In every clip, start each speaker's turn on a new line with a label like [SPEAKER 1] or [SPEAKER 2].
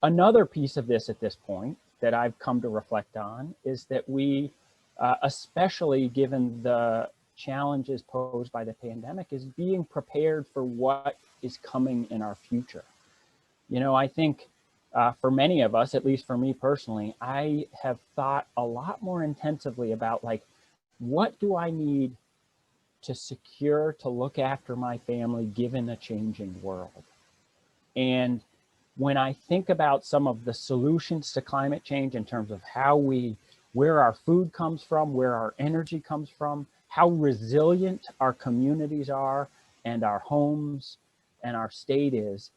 [SPEAKER 1] Another piece of this at this point that I've come to reflect on is that we, especially given the challenges posed by the pandemic, is being prepared for what is coming in our future. You know, I think for many of us, at least for me personally, I have thought a lot more intensively about, like, what do I need to secure, to look after my family given a changing world? And when I think about some of the solutions to climate change in terms of where our food comes from, where our energy comes from, how resilient our communities are and our homes and our state is,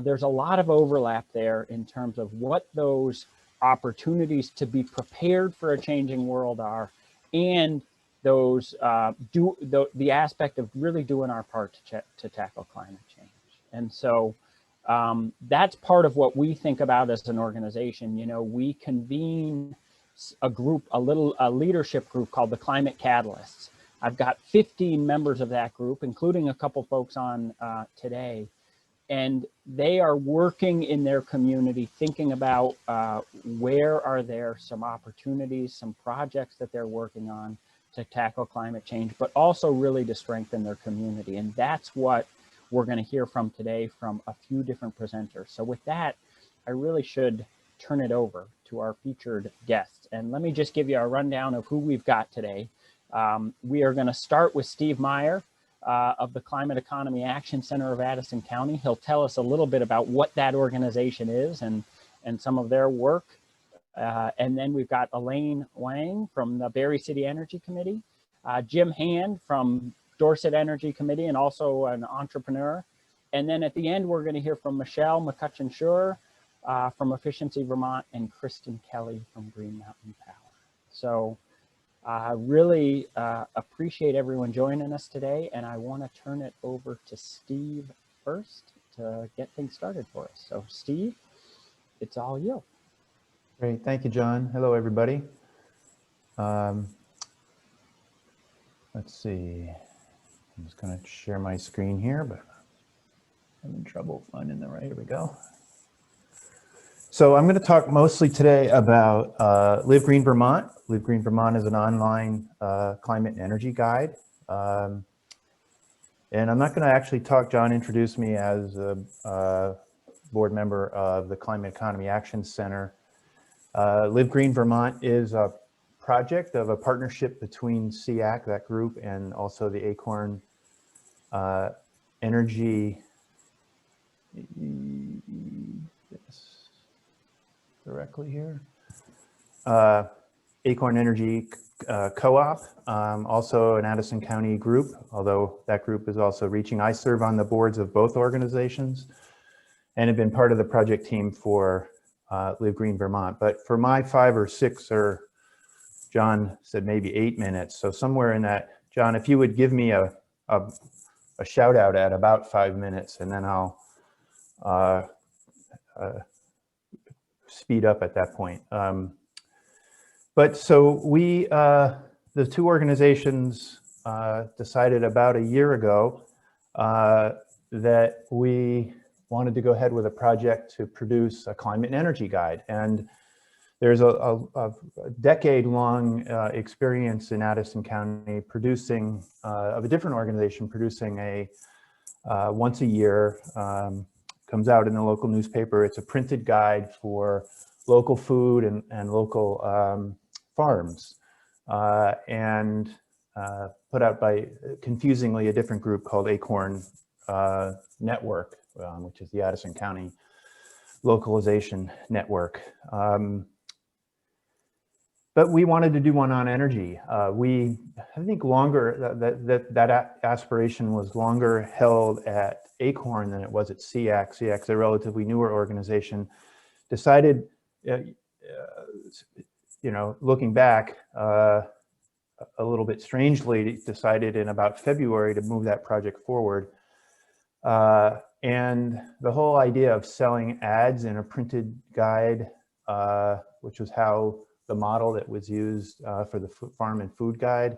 [SPEAKER 1] there's a lot of overlap there in terms of what those opportunities to be prepared for a changing world are, and those the aspect of really doing our part to tackle climate change. And so that's part of what we think about as an organization. You know, we convene a group, a leadership group called the Climate Catalysts. I've got 15 members of that group, including a couple folks on today. And they are working in their community, thinking about where are there some opportunities, some projects that they're working on to tackle climate change, but also really to strengthen their community. And that's what we're going to hear from today from a few different presenters. So with that, I really should turn it over to our featured guests. And let me just give you a rundown of who we've got today. We are going to start with Steve Meyer of the Climate Economy Action Center of Addison County. He'll tell us a little bit about what that organization is and some of their work. And then we've got Elaine Wang from the Barre City Energy Committee, Jim Hand from Dorset Energy Committee, and also an entrepreneur. And then at the end, we're going to hear from Michelle McCutcheon-Schour from Efficincy Vermont, and Kristen Kelley from Green Mountain Power. So I really appreciate everyone joining us today, and I want to turn it over to Steve first to get things started for us. So Steve, it's all you.
[SPEAKER 2] Great, thank you, John. Hello, everybody. Let's see, I'm just going to share my screen here, but I'm having trouble finding the right, here we go. So I'm going to talk mostly today about Live Green Vermont. Live Green Vermont is an online climate and energy guide. And I'm not going to actually talk, John introduced me as a board member of the Climate Economy Action Center. Live Green Vermont is a project of a partnership between SEAC, that group, and also the Acorn Energy, directly here, Acorn Energy Co-op, also an Addison County group, although that group is also reaching. I serve on the boards of both organizations and have been part of the project team for Live Green Vermont. But for my 5 or 6, or John said maybe 8 minutes, so somewhere in that, John, if you would give me a shout out at about 5 minutes, and then I'll speed up at that point. But so we, the two organizations decided about a year ago that we wanted to go ahead with a project to produce a climate and energy guide. And there's a decade-long experience in Addison County producing, of a different organization producing a once a year, comes out in the local newspaper. It's a printed guide for local food and local farms, and put out by, confusingly, a different group called Acorn Network, which is the Addison County Localization Network. But we wanted to do one on energy. I think longer, that aspiration was longer held at Acorn than it was at SEAC. SEAC is a relatively newer organization. Decided, you know, looking back, a little bit strangely, decided in about February to move that project forward. And the whole idea of selling ads in a printed guide, which was how the model that was used for the farm and food guide,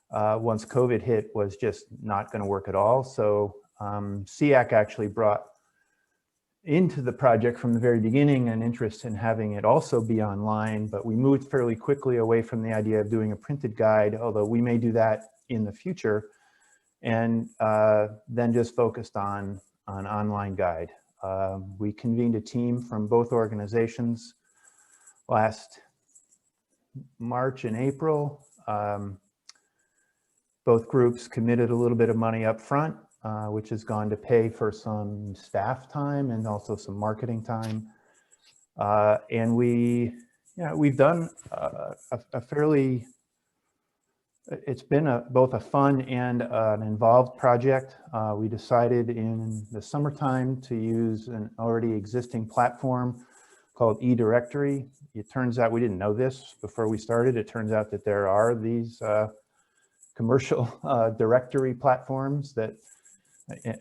[SPEAKER 2] once COVID hit, was just not going to work at all. So SEAC actually brought into the project from the very beginning an interest in having it also be online, but we moved fairly quickly away from the idea of doing a printed guide, although we may do that in the future, and then just focused on an online guide. We convened a team from both organizations last March and April. Both groups committed a little bit of money up front, which has gone to pay for some staff time and also some marketing time. And we've done a fairly, it's been both a fun and an involved project. We decided in the summertime to use an already existing platform called eDirectory. It turns out, we didn't know this before we started, it turns out that there are these commercial directory platforms that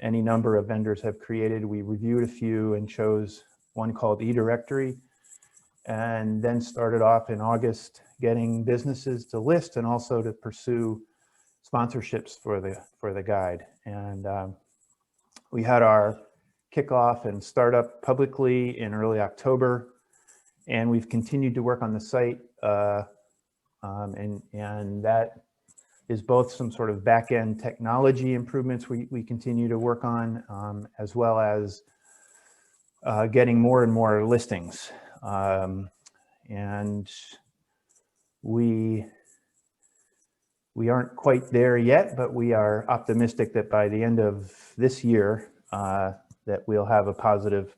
[SPEAKER 2] any number of vendors have created. We reviewed a few and chose one called eDirectory, and then started off in August getting businesses to list and also to pursue sponsorships for the guide. And we had our kickoff and startup publicly in early October, and we've continued to work on the site, and that is both some sort of back-end technology improvements we continue to work on, as well as getting more and more listings. And we aren't quite there yet, but we are optimistic that by the end of this year, that we'll have a positive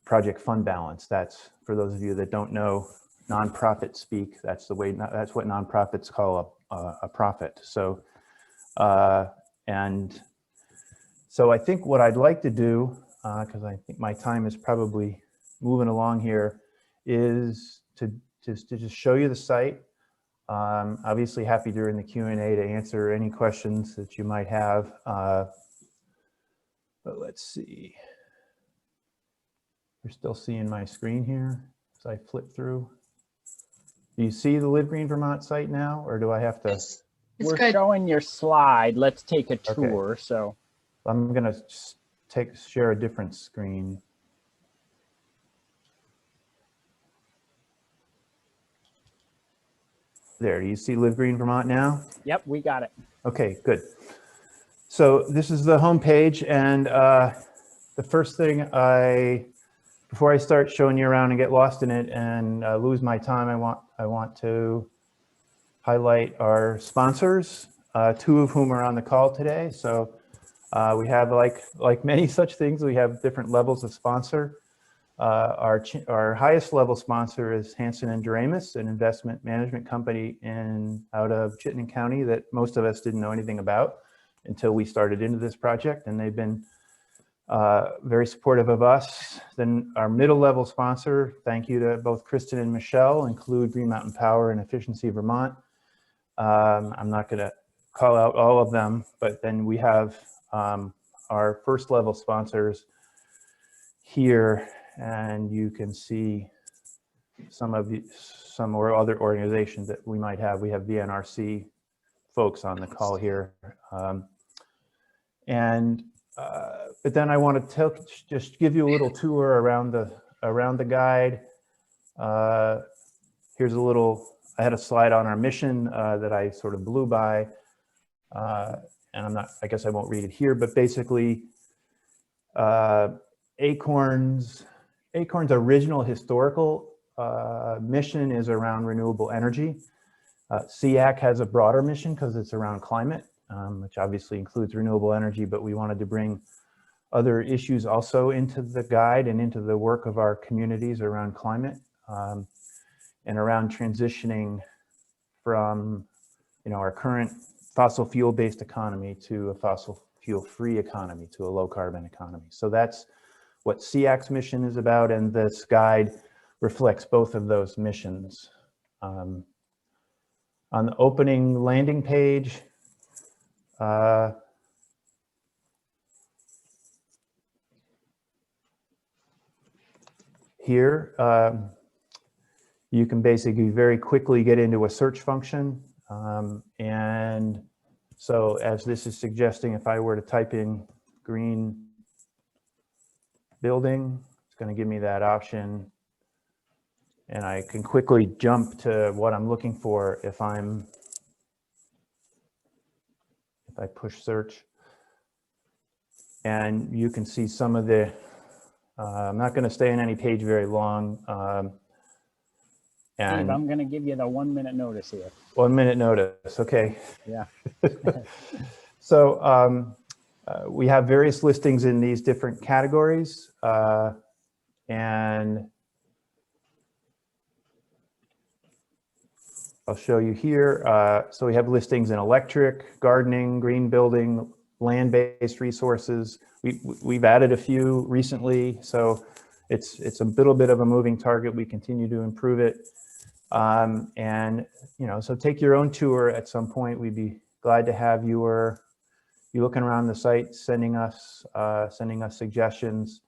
[SPEAKER 2] project fund balance. That's, for those of you that don't know nonprofit speak, that's the way, that's what nonprofits call a profit. So, and so I think what I'd like to do, because I think my time is probably moving along here, is to just show you the site. Obviously happy during the Q&A to answer any questions that you might have. But let's see. You're still seeing my screen here as I flip through. Do you see the Live Green Vermont site now, or do I have to?
[SPEAKER 1] We're good. Showing your slide. Let's take a tour.
[SPEAKER 2] Okay.
[SPEAKER 1] So
[SPEAKER 2] I'm going to share a different screen. There, do you see Live Green Vermont now?
[SPEAKER 1] Yep, we got it.
[SPEAKER 2] Okay, good. So this is the home page, and the first thing before I start showing you around and get lost in it and lose my time, I want to highlight our sponsors, two of whom are on the call today. So we have, like many such things, we have different levels of sponsor. Our highest level sponsor is Hanson and Doremus, an investment management company out of Chittenden County that most of us didn't know anything about until we started into this project, and they've been very supportive of us. Then our middle level sponsor, thank you to both Kristen and Michelle, include Green Mountain Power and Efficiency Vermont. I'm not going to call out all of them, but then we have our first level sponsors here, and you can see some or other organizations that we might have. We have VNRC folks on the call here. But then I want to just give you a little tour around the guide. Here's a little, I had a slide on our mission that I sort of blew by, and I guess I won't read it here, but basically Acorn's original historical mission is around renewable energy. SEAC has a broader mission because it's around climate, which obviously includes renewable energy, but we wanted to bring other issues also into the guide and into the work of our communities around climate, and around transitioning from, our current fossil fuel-based economy to a fossil fuel-free economy, to a low-carbon economy. So that's what SEAC's mission is about, and this guide reflects both of those missions. On the opening landing page, here, you can basically very quickly get into a search function. And so as this is suggesting, if I were to type in green building. It's going to give me that option. And I can quickly jump to what I'm looking for if I push search. And you can see some of the, I'm not going to stay on any page very long.
[SPEAKER 1] And Steve, I'm going to give you the 1 minute notice here.
[SPEAKER 2] 1 minute notice, okay.
[SPEAKER 1] Yeah.
[SPEAKER 2] So we have various listings in these different categories. And I'll show you here. So we have listings in electric, gardening, green building, land-based resources. We've added a few recently, so it's a little bit of a moving target. We continue to improve it. And, you know, so take your own tour at some point. We'd be glad to have you looking around the site, sending us suggestions.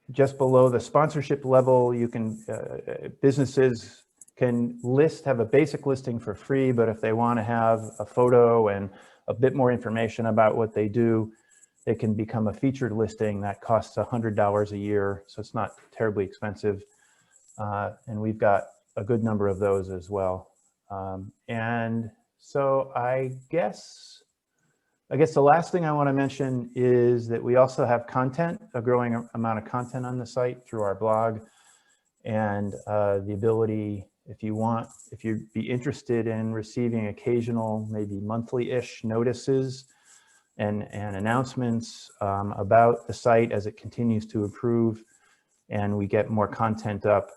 [SPEAKER 2] Just below the sponsorship level, you can, businesses can have a basic listing for free, but if they want to have a photo and a bit more information about what they do, they can become a featured listing that costs $100 a year. So it's not terribly expensive. And we've got a good number of those as well. And so I guess the last thing I want to mention is that we also have content, a growing amount of content on the site through our blog, and the ability, if you'd be interested in receiving occasional, maybe monthly-ish notices and announcements about the site as it continues to improve and we get more content up.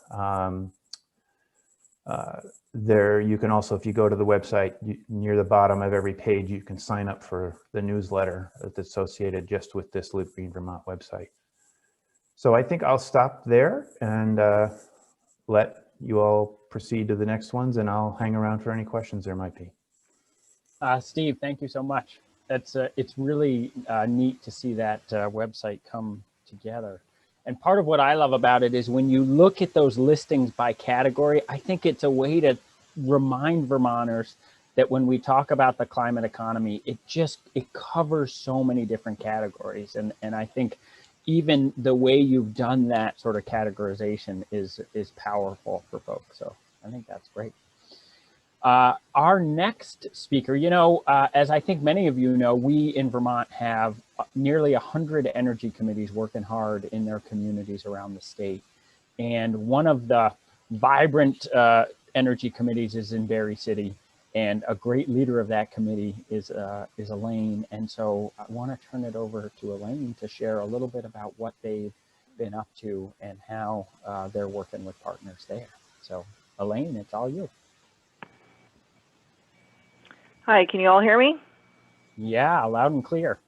[SPEAKER 2] There, you can also, if you go to the website, near the bottom of every page, you can sign up for the newsletter that's associated just with this Live Green Vermont website. So I think I'll stop there and let you all proceed to the next ones, and I'll hang around for any questions there might be.
[SPEAKER 1] Steve, thank you so much. It's really neat to see that website come together. And part of what I love about it is when you look at those listings by category, I think it's a way to remind Vermonters that when we talk about the climate economy, it covers so many different categories. And I think even the way you've done that sort of categorization is powerful for folks. So I think that's great. Our next speaker, as I think many of you know, we in Vermont have nearly 100 energy committees working hard in their communities around the state. And one of the vibrant energy committees is in Barre City. And a great leader of that committee is Elaine. And so I want to turn it over to Elaine to share a little bit about what they've been up to and how they're working with partners there. So Elaine, it's all you.
[SPEAKER 3] Hi, can you all hear me?
[SPEAKER 1] Yeah, loud and clear.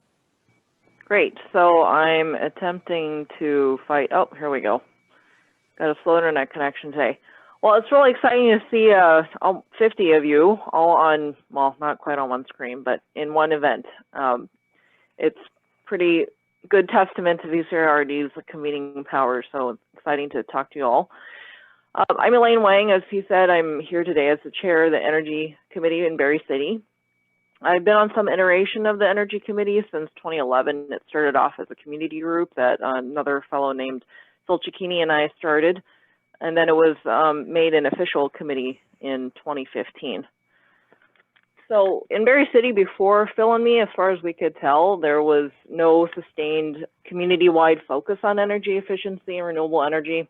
[SPEAKER 3] Great. So I'm attempting to fight. Oh, here we go. Got a slow internet connection today. Well, it's really exciting to see all 50 of you all on, well, not quite on one screen, but in one event. It's pretty good testament to VCRD's convening power, so it's exciting to talk to you all. I'm Elaine Wang. As he said, I'm here today as the chair of the Energy Committee in Barre City. I've been on some iteration of the Energy Committee since 2011. It started off as a community group that another fellow named Phil Cicchini and I started, and then it was made an official committee in 2015. So in Barre City, before Phil and me, as far as we could tell, there was no sustained community-wide focus on energy efficiency and renewable energy.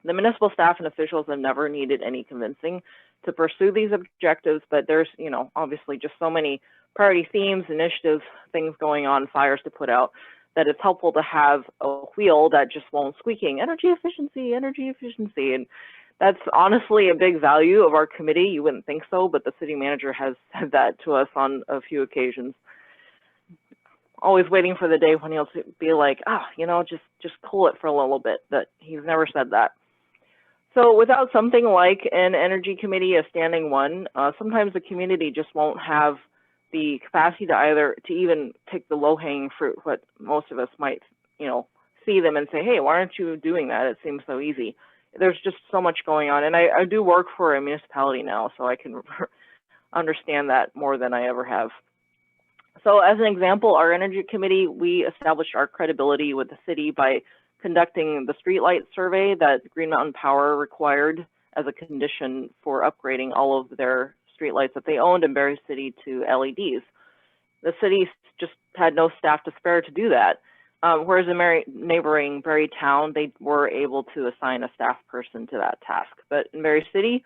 [SPEAKER 3] The municipal staff and officials have never needed any convincing to pursue these objectives, but there's, obviously just so many priority themes, initiatives, things going on, fires to put out, that it's helpful to have a wheel that just won't squeaking, energy efficiency, and that's honestly a big value of our committee. You wouldn't think so, but the city manager has said that to us on a few occasions. Always waiting for the day when he'll be like, just cool it for a little bit, but he's never said that. So without something like an energy committee, a standing one, sometimes the community just won't have the capacity to even take the low-hanging fruit, what most of us might, see them and say, hey, why aren't you doing that? It seems so easy. There's just so much going on. And I do work for a municipality now, so I can understand that more than I ever have. So as an example, our Energy Committee, we established our credibility with the city by conducting the streetlight survey that Green Mountain Power required as a condition for upgrading all of their streetlights that they owned in Barre City to LEDs. The city just had no staff to spare to do that. Whereas in neighboring Barre Town, they were able to assign a staff person to that task. But in Barre City,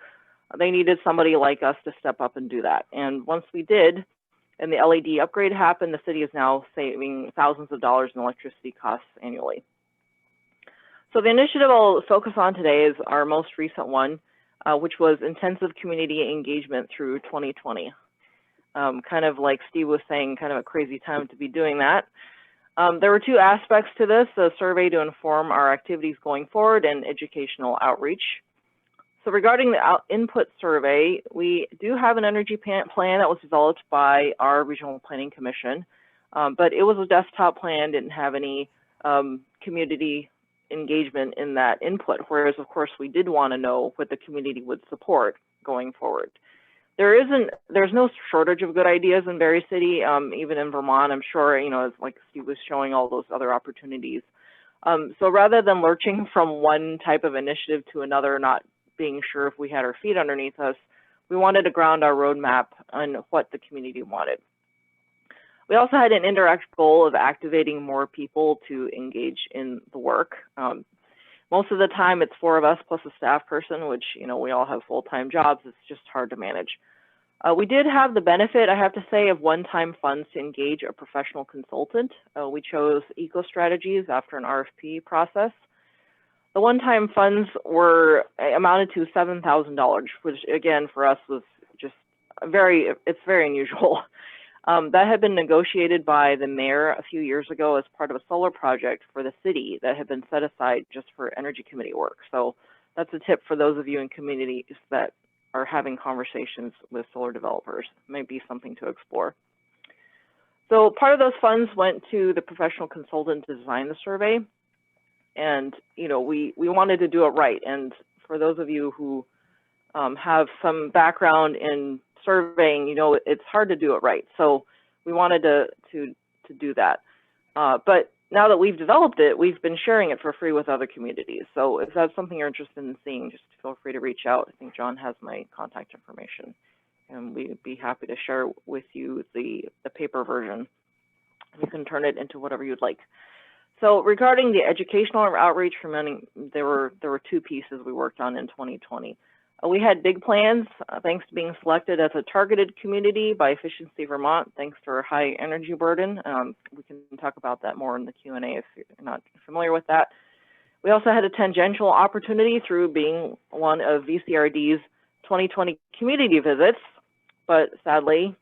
[SPEAKER 3] they needed somebody like us to step up and do that. And once we did, and the LED upgrade happened, the city is now saving thousands of dollars in electricity costs annually. So the initiative I'll focus on today is our most recent one, which was intensive community engagement through 2020. Kind of like Steve was saying, kind of a crazy time to be doing that. There were two aspects to this: a survey to inform our activities going forward and educational outreach. So regarding the input survey, we do have an energy plan that was developed by our Regional Planning Commission, but it was a desktop plan, didn't have any community engagement in that input, whereas of course we did want to know what the community would support going forward. There's no shortage of good ideas in Barre City, even in Vermont, I'm sure, you know, as like Steve was showing all those other opportunities. So rather than lurching from one type of initiative to another, not being sure if we had our feet underneath us, we wanted to ground our roadmap on what the community wanted. We also had an indirect goal of activating more people to engage in the work. Most of the time it's 4 of us plus a staff person, which, you know, we all have full-time jobs. It's just hard to manage. We did have the benefit, I have to say, of one-time funds to engage a professional consultant. We chose EcoStrategies after an RFP process. The one-time funds were amounted to $7,000, which again for us was just it's very unusual. That had been negotiated by the mayor a few years ago as part of a solar project for the city that had been set aside just for Energy Committee work. So that's a tip for those of you in communities that are having conversations with solar developers. It might be something to explore. So part of those funds went to the professional consultant to design the survey. And, you know, we wanted to do it right. And for those of you who have some background in surveying, you know, it's hard to do it right. So we wanted to do that. But now that we've developed it, we've been sharing it for free with other communities. So if that's something you're interested in seeing, just feel free to reach out. I think John has my contact information, and we'd be happy to share with you the paper version. You can turn it into whatever you'd like. So regarding the educational outreach, there were 2 pieces we worked on in 2020. We had big plans, thanks to being selected as a targeted community by Efficiency Vermont, thanks to our high energy burden. We can talk about that more in the Q&A if you're not familiar with that. We also had a tangential opportunity through being one of VCRD's 2020 community visits, but sadly,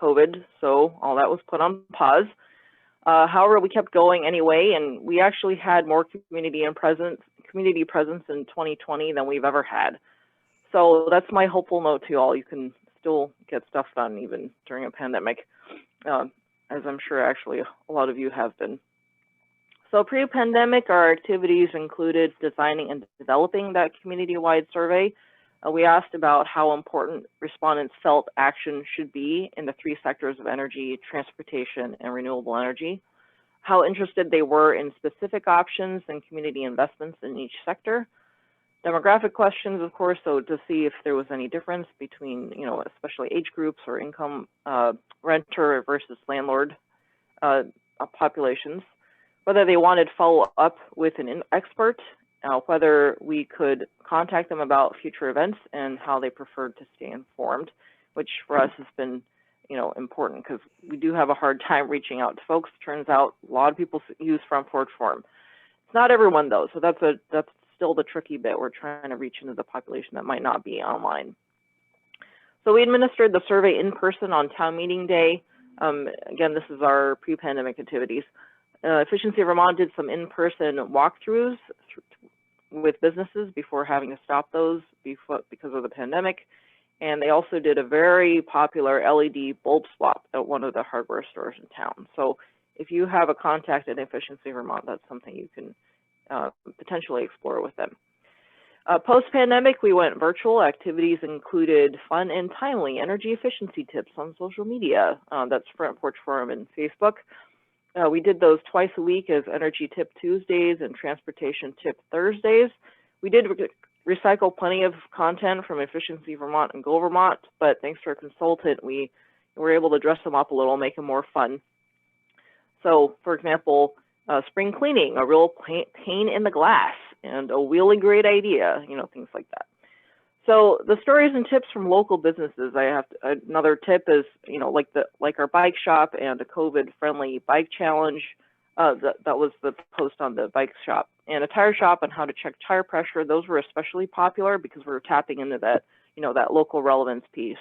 [SPEAKER 3] COVID, so all that was put on pause. However, we kept going anyway, and we actually had more community presence in 2020 than we've ever had. So that's my hopeful note to you all. You can still get stuff done even during a pandemic, as I'm sure actually a lot of you have been. So pre-pandemic, our activities included designing and developing that community-wide survey. We asked about how important respondents felt action should be in the 3 sectors of energy, transportation, and renewable energy, how interested they were in specific options and community investments in each sector, demographic questions, of course, so to see if there was any difference between, you know, especially age groups or income renter versus landlord populations, whether they wanted follow-up with an expert, whether we could contact them about future events, and how they preferred to stay informed, which for us has been, you know, important because we do have a hard time reaching out to folks. Turns out a lot of people use Front Porch Forum. It's not everyone though, so that's still the tricky bit. We're trying to reach into the population that might not be online. So we administered the survey in person on town meeting day. Again, this is our pre-pandemic activities. Efficiency Vermont did some in-person walkthroughs with businesses before having to stop those because of the pandemic. And they also did a very popular LED bulb swap at one of the hardware stores in town. So if you have a contact at Efficiency Vermont, that's something you can potentially explore with them. Post-pandemic, we went virtual. Activities included fun and timely energy efficiency tips on social media. That's Front Porch Forum and Facebook. We did those twice a week as Energy Tip Tuesdays and Transportation Tip Thursdays. We did recycle plenty of content from Efficiency Vermont and Go Vermont, but thanks to our consultant, we were able to dress them up a little, make them more fun. So, for example, spring cleaning, a real pain in the glass, and a really great idea, you know, things like that. So the stories and tips from local businesses, another tip is, you know, like our bike shop and a COVID-friendly bike challenge. That was the post on the bike shop, and a tire shop on how to check tire pressure. Those were especially popular because we were tapping into that, you know, that local relevance piece,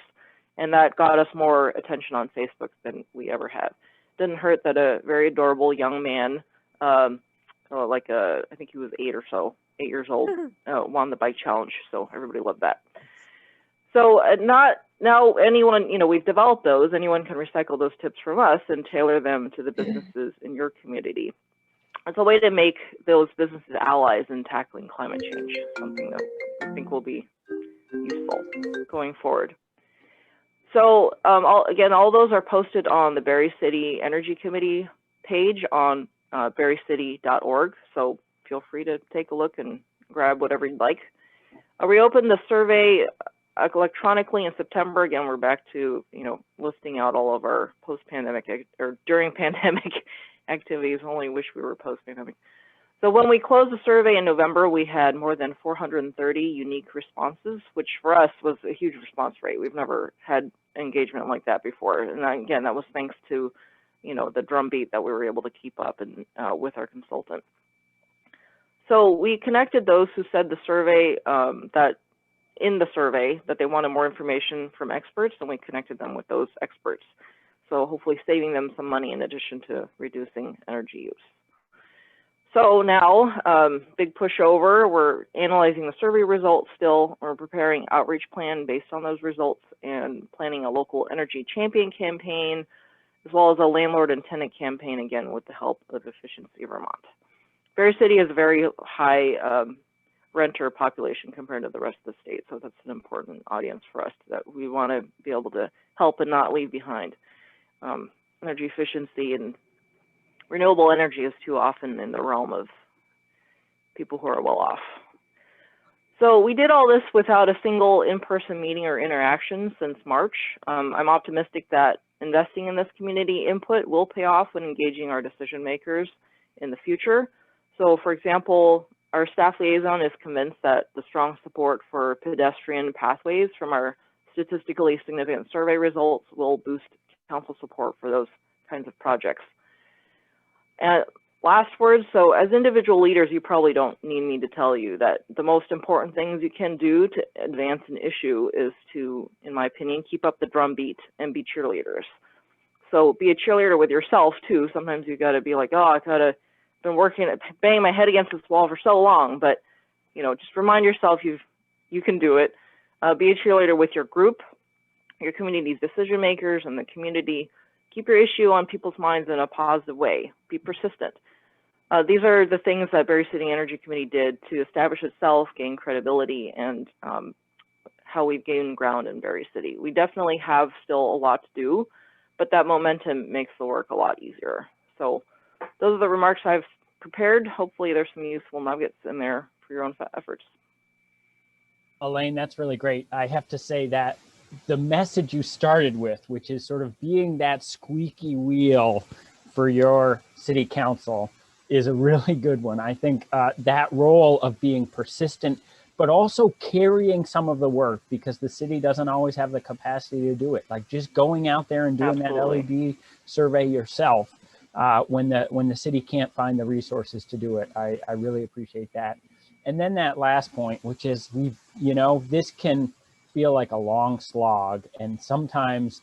[SPEAKER 3] and that got us more attention on Facebook than we ever had. Didn't hurt that a very adorable young man, I think he was 8 years old, won the bike challenge. So everybody loved that. So now anyone, you know, we've developed those. Anyone can recycle those tips from us and tailor them to the businesses in your community. It's a way to make those businesses allies in tackling climate change, something that I think will be useful going forward. So all those are posted on the Barre City Energy Committee page on barrecity.org. So feel free to take a look and grab whatever you'd like. We opened the survey electronically in September. Again, we're back to, you know, listing out all of our post-pandemic or during pandemic activities. Only wish we were post-pandemic. So when we closed the survey in November, we had more than 430 unique responses, which for us was a huge response rate. We've never had engagement like that before. And again, that was thanks to, you know, the drumbeat that we were able to keep up and with our consultant. So we connected those who said the survey that they wanted more information from experts, and we connected them with those experts. So hopefully saving them some money in addition to reducing energy use. So now, big push over, we're analyzing the survey results still. We're preparing outreach plan based on those results and planning a local energy champion campaign, as well as a landlord and tenant campaign, again, with the help of Efficiency Vermont. Barre City has a very high renter population compared to the rest of the state, so that's an important audience for us that we want to be able to help and not leave behind. Energy efficiency and renewable energy is too often in the realm of people who are well off. So we did all this without a single in-person meeting or interaction since March. I'm optimistic that investing in this community input will pay off when engaging our decision makers in the future. So for example, our staff liaison is convinced that the strong support for pedestrian pathways from our statistically significant survey results will boost council support for those kinds of projects. And last words, so as individual leaders, you probably don't need me to tell you that the most important things you can do to advance an issue is to, in my opinion, keep up the drumbeat and be cheerleaders. So be a cheerleader with yourself too. Sometimes you gotta be like, oh, been working at banging my head against this wall for so long, but you know, just remind yourself you can do it. Be a cheerleader with your group, your community's decision makers, and the community. Keep your issue on people's minds in a positive way. Be persistent. These are the things that Barre City Energy Committee did to establish itself, gain credibility, and how we've gained ground in Barre City. We definitely have still a lot to do, but that momentum makes the work a lot easier. So those are the remarks I've prepared. Hopefully there's some useful nuggets in there for your own efforts.
[SPEAKER 1] Elaine, that's really great. I have to say that the message you started with, which is sort of being that squeaky wheel for your city council, is a really good one. I think that role of being persistent, but also carrying some of the work, because the city doesn't always have the capacity to do it. Like just going out there and doing
[SPEAKER 3] Absolutely.
[SPEAKER 1] that LED survey yourself when the city can't find the resources to do it. I really appreciate that. And then that last point, which is this can feel like a long slog, and sometimes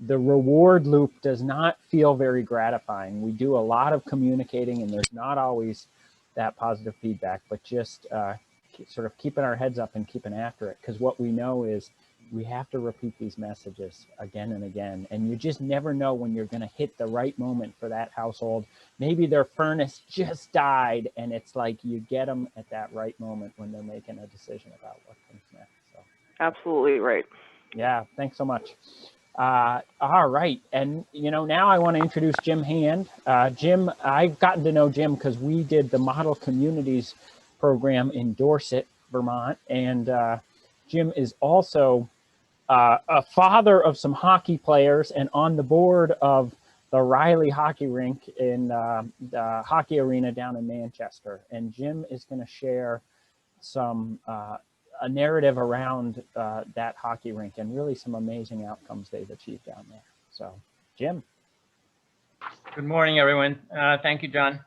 [SPEAKER 1] the reward loop does not feel very gratifying. We do a lot of communicating and there's not always that positive feedback, but just sort of keeping our heads up and keeping after it. Because what we know is we have to repeat these messages again and again. And you just never know when you're going to hit the right moment for that household. Maybe their furnace just died, and it's like you get them at that right moment when they're making a decision about what comes next. So.
[SPEAKER 3] Absolutely right.
[SPEAKER 1] Yeah, thanks so much. All right, and now I want to introduce Jim Hand. Jim, I've gotten to know Jim because we did the Model Communities program in Dorset, Vermont, and Jim is also a father of some hockey players and on the board of the Riley Hockey Rink in the hockey arena down in Manchester. And Jim is going to share some a narrative around that hockey rink and really some amazing outcomes they've achieved down there. So, Jim.
[SPEAKER 4] Good morning, everyone. Thank you, John.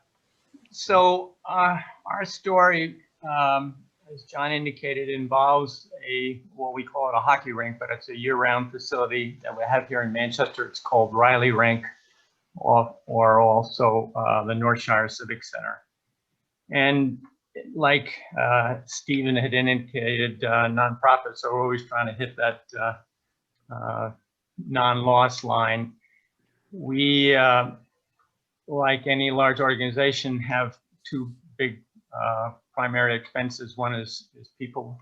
[SPEAKER 4] So our story, as John indicated, involves what we call it a hockey rink, but it's a year-round facility that we have here in Manchester. It's called Riley Rink, or also the Northshire Civic Center. And like Stephen had indicated, nonprofits are always trying to hit that non-loss line. We, like any large organization, have two big primary expenses. One is people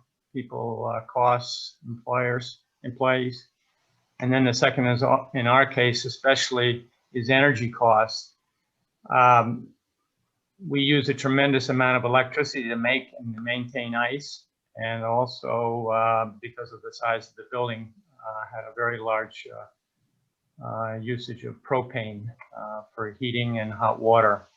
[SPEAKER 4] costs, employees, and then the second is, in our case especially, is energy costs. We use a tremendous amount of electricity to make and to maintain ice, and also because of the size of the building, had a very large usage of propane for heating and hot water.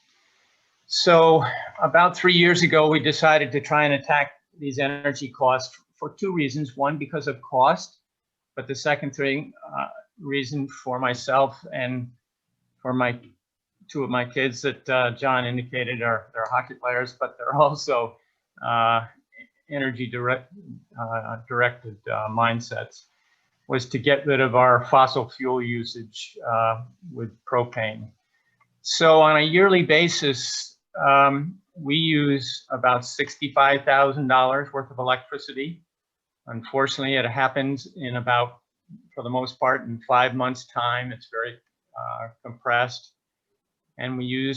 [SPEAKER 4] So about 3 years ago, we decided to try and attack these energy costs for two reasons. One, because of cost, but the second reason for myself and for two of my kids that John indicated they're hockey players, but they're also energy directed mindsets, was to get rid of our fossil fuel usage with propane. So on a yearly basis, we use about $65,000 worth of electricity. Unfortunately, it happens in about, for the most part, in 5 months' time. It's very compressed. And we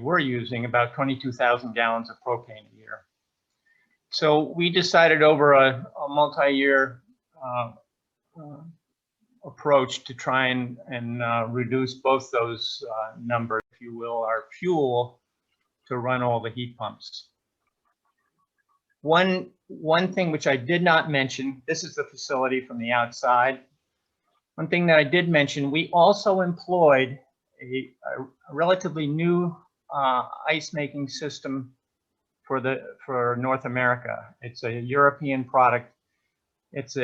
[SPEAKER 4] were using about 22,000 gallons of propane a year. So we decided over a multi-year approach to try and reduce both those numbers, if you will, our fuel to run all the heat pumps. One thing which I did not mention, this is the facility from the outside. One thing that I did mention, we also employed a relatively new ice making system for North America. It's a European product. It's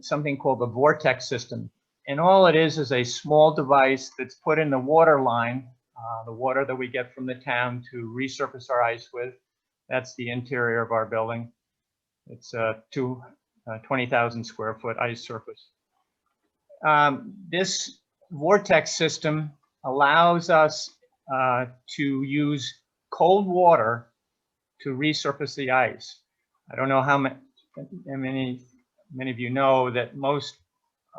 [SPEAKER 4] something called the Vortex system, and all it is a small device that's put in the water line, the water that we get from the town to resurface our ice with. That's the interior of our building. It's a 20,000 square foot ice surface. This Vortex system allows us to use cold water to resurface the ice. I don't know how many of you know that most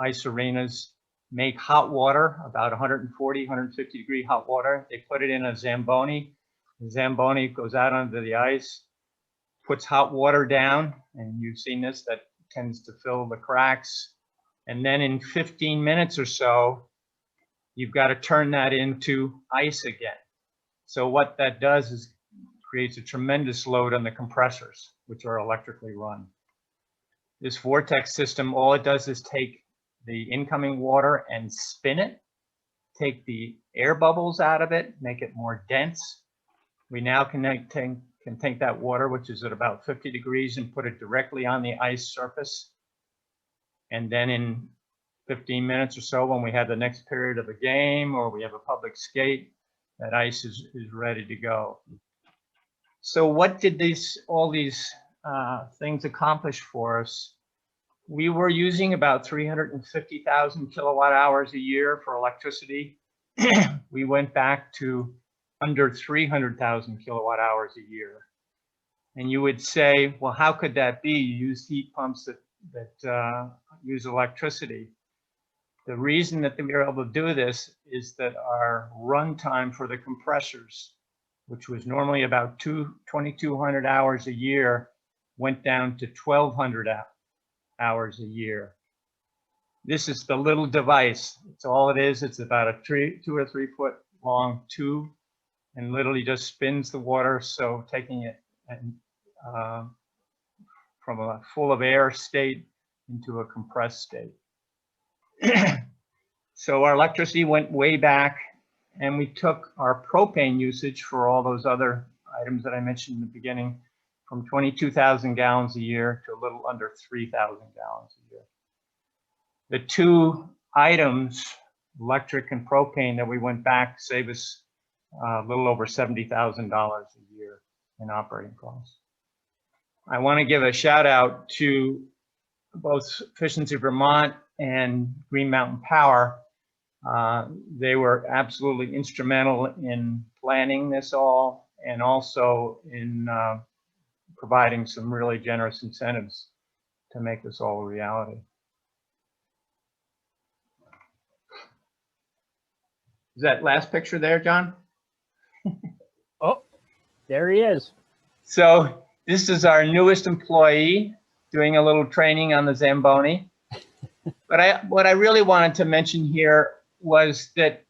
[SPEAKER 4] ice arenas make hot water, about 140, 150 degree hot water. They put it in a Zamboni. The Zamboni goes out onto the ice, puts hot water down, and you've seen this, that tends to fill the cracks. And then in 15 minutes or so, you've got to turn that into ice again. So what that does is creates a tremendous load on the compressors, which are electrically run. This Vortex system, all it does is take the incoming water and spin it, take the air bubbles out of it, make it more dense. We now can take that water, which is at about 50 degrees, and put it directly on the ice surface. And then in 15 minutes or so, when we have the next period of a game or we have a public skate, that ice is ready to go. So what did all these things accomplish for us? We were using about 350,000 kilowatt hours a year for electricity. We went back to under 300,000 kilowatt hours a year. And you would say, well, how could that be? You used heat pumps that that use electricity. The reason that we were able to do this is that our runtime for the compressors, which was normally about 2,200 hours a year, went down to 1,200 hours a year. This is the little device. It's all it is. It's about a 2 or 3 foot long tube, and literally just spins the water. So taking it and, from a full of air state into a compressed state. So our electricity went way back, and we took our propane usage for all those other items that I mentioned in the beginning from 22,000 gallons a year to a little under 3,000 gallons a year. The two items, electric and propane, that we went back save us a little over $70,000 a year in operating costs. I want to give a shout out to both Efficiency Vermont and Green Mountain Power. They were absolutely instrumental in planning this all, and also in providing some really generous incentives to make this all a reality. Is that last picture there, John?
[SPEAKER 1] Oh, there he is.
[SPEAKER 4] So this is our newest employee doing a little training on the Zamboni. But what I really wanted to mention here was that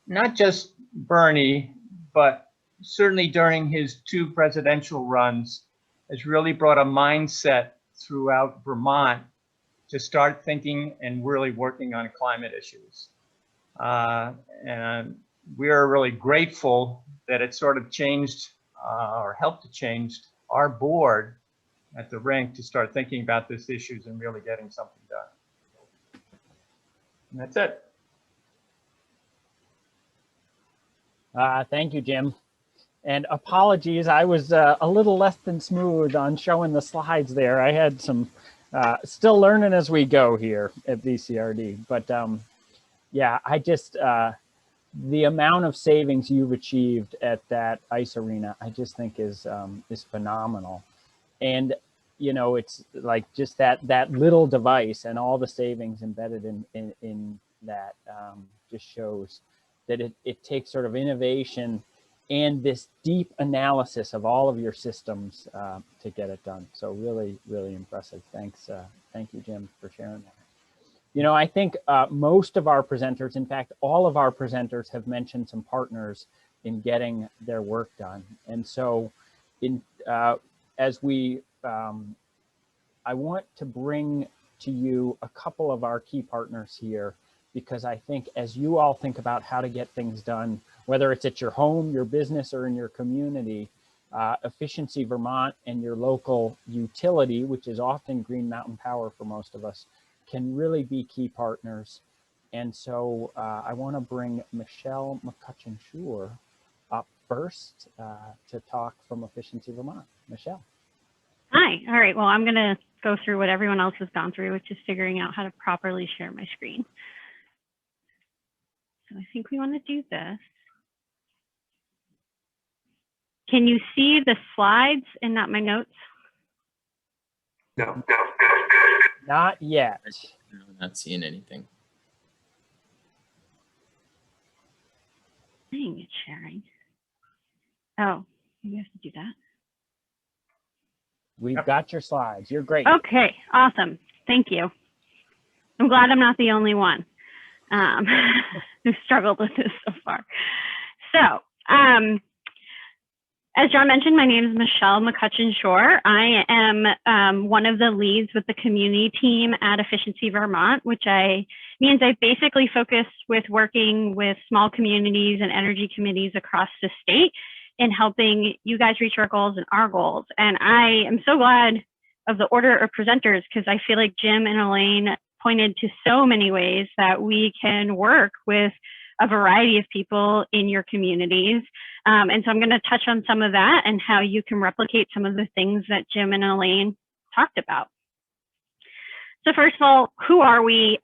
[SPEAKER 4] not just Bernie, but certainly during his 2 presidential runs, has really brought a mindset throughout Vermont to start thinking and really working on climate issues. And we are really grateful that it sort of changed or helped to change our board at the rink to start thinking about these issues and really getting something done. And that's it.
[SPEAKER 1] Thank you, Jim. And apologies, I was a little less than smooth on showing the slides there. I had some, still learning as we go here at VCRD. But yeah, I just, the amount of savings you've achieved at that ice arena, I just think is phenomenal. And, you know, it's like just that little device and all the savings embedded in that just shows that it takes sort of innovation and this deep analysis of all of your systems to get it done. So really, really impressive. Thanks. Thank you, Jim, for sharing that. You know, I think most of our presenters, in fact, all of our presenters have mentioned some partners in getting their work done. And so as we, I want to bring to you a couple of our key partners here, because I think as you all think about how to get things done, whether it's at your home, your business, or in your community, Efficiency Vermont and your local utility, which is often Green Mountain Power for most of us, can really be key partners. And so I want to bring Michelle McCutcheon-Schour up first to talk from Efficiency Vermont. Michelle.
[SPEAKER 5] Hi. All right. Well, I'm going to go through what everyone else has gone through, which is figuring out how to properly share my screen. So I think we want to do this. Can you see the slides and not my notes?
[SPEAKER 6] No.
[SPEAKER 1] Not yet.
[SPEAKER 6] No, not seeing anything.
[SPEAKER 5] Dang, it's sharing. Oh, you have to do that.
[SPEAKER 1] We've got your slides. You're great.
[SPEAKER 5] Okay, awesome. Thank you. I'm glad I'm not the only one who struggled with this so far. So, as John mentioned, my name is Michelle McCutcheon-Schour. I am one of the leads with the community team at Efficiency Vermont, which means I basically focus with working with small communities and energy committees across the state in helping you guys reach your goals and our goals. And I am so glad of the order of presenters, because I feel like Jim and Elaine pointed to so many ways that we can work with a variety of people in your communities. And so I'm going to touch on some of that and how you can replicate some of the things that Jim and Elaine talked about. So first of all, who are we?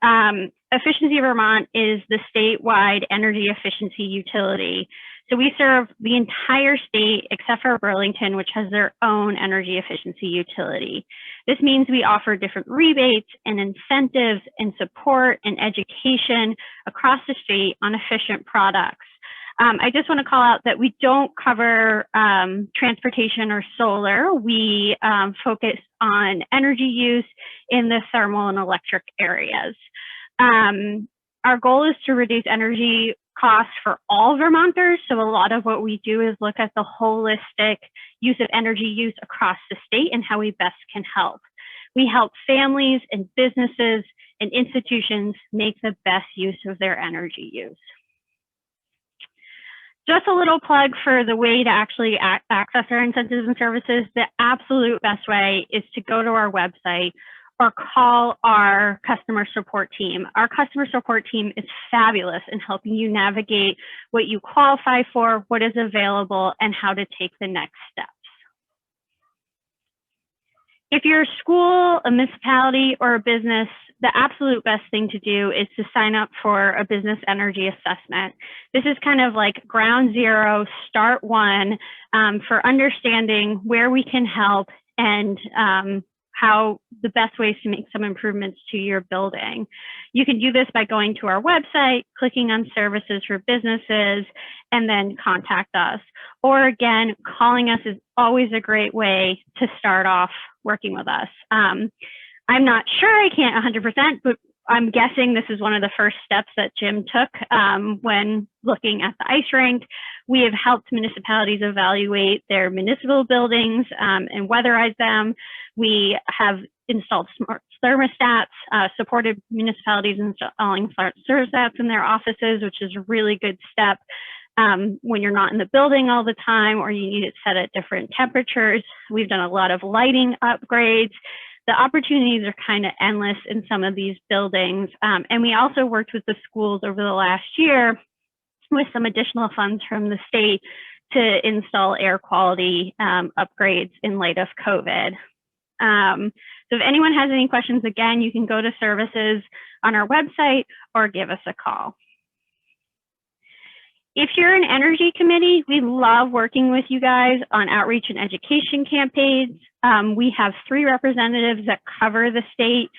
[SPEAKER 5] Efficiency Vermont is the statewide energy efficiency utility. So we serve the entire state except for Burlington, which has their own energy efficiency utility. This means we offer different rebates and incentives and support and education across the state on efficient products. I just want to call out that we don't cover transportation or solar. We focus on energy use in the thermal and electric areas. Our goal is to reduce energy costs for all Vermonters. So a lot of what we do is look at the holistic use of energy use across the state and how we best can help. We help families and businesses and institutions make the best use of their energy use. Just a little plug for the way to actually access our incentives and services. The absolute best way is to go to our website or call our customer support team. Our customer support team is fabulous in helping you navigate what you qualify for, what is available, and how to take the next steps. If you're a school, a municipality, or a business, the absolute best thing to do is to sign up for a business energy assessment. This is kind of like ground zero, start one, for understanding where we can help and how the best ways to make some improvements to your building. You can do this by going to our website, clicking on services for businesses, and then contact us. Or again, calling us is always a great way to start off working with us. I'm not sure, I can't 100%, but I'm guessing this is one of the first steps that Jim took when looking at the ice rink. We have helped municipalities evaluate their municipal buildings and weatherize them. We have installed smart thermostats, supported municipalities installing smart thermostats in their offices, which is a really good step when you're not in the building all the time or you need it set at different temperatures. We've done a lot of lighting upgrades. The opportunities are kind of endless in some of these buildings. And we also worked with the schools over the last year with some additional funds from the state to install air quality upgrades in light of COVID. So if anyone has any questions, again, you can go to services on our website or give us a call. If you're an energy committee, we love working with you guys on outreach and education campaigns. We have 3 representatives that cover the state.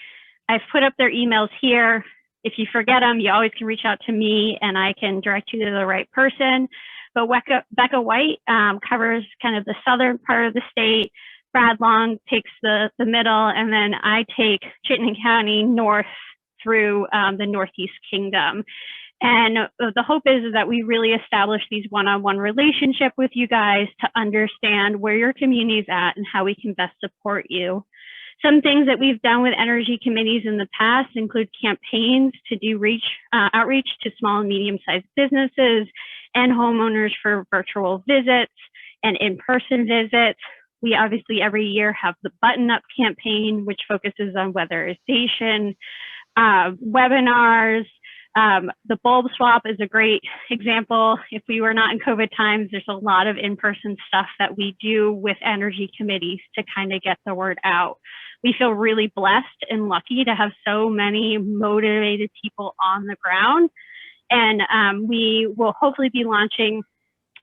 [SPEAKER 5] I've put up their emails here. If you forget them, you always can reach out to me and I can direct you to the right person. But Becca White covers kind of the southern part of the state. Brad Long takes the middle, and then I take Chittenden County north through the Northeast Kingdom. And the hope is that we really establish these one-on-one relationship with you guys to understand where your community is at and how we can best support you. Some things that we've done with energy committees in the past include campaigns to do outreach to small and medium-sized businesses and homeowners for virtual visits and in-person visits. We obviously every year have the Button Up campaign, which focuses on weatherization, webinars. The bulb swap is a great example. If we were not in COVID times, there's a lot of in-person stuff that we do with energy committees to kind of get the word out. We feel really blessed and lucky to have so many motivated people on the ground. And we will hopefully be launching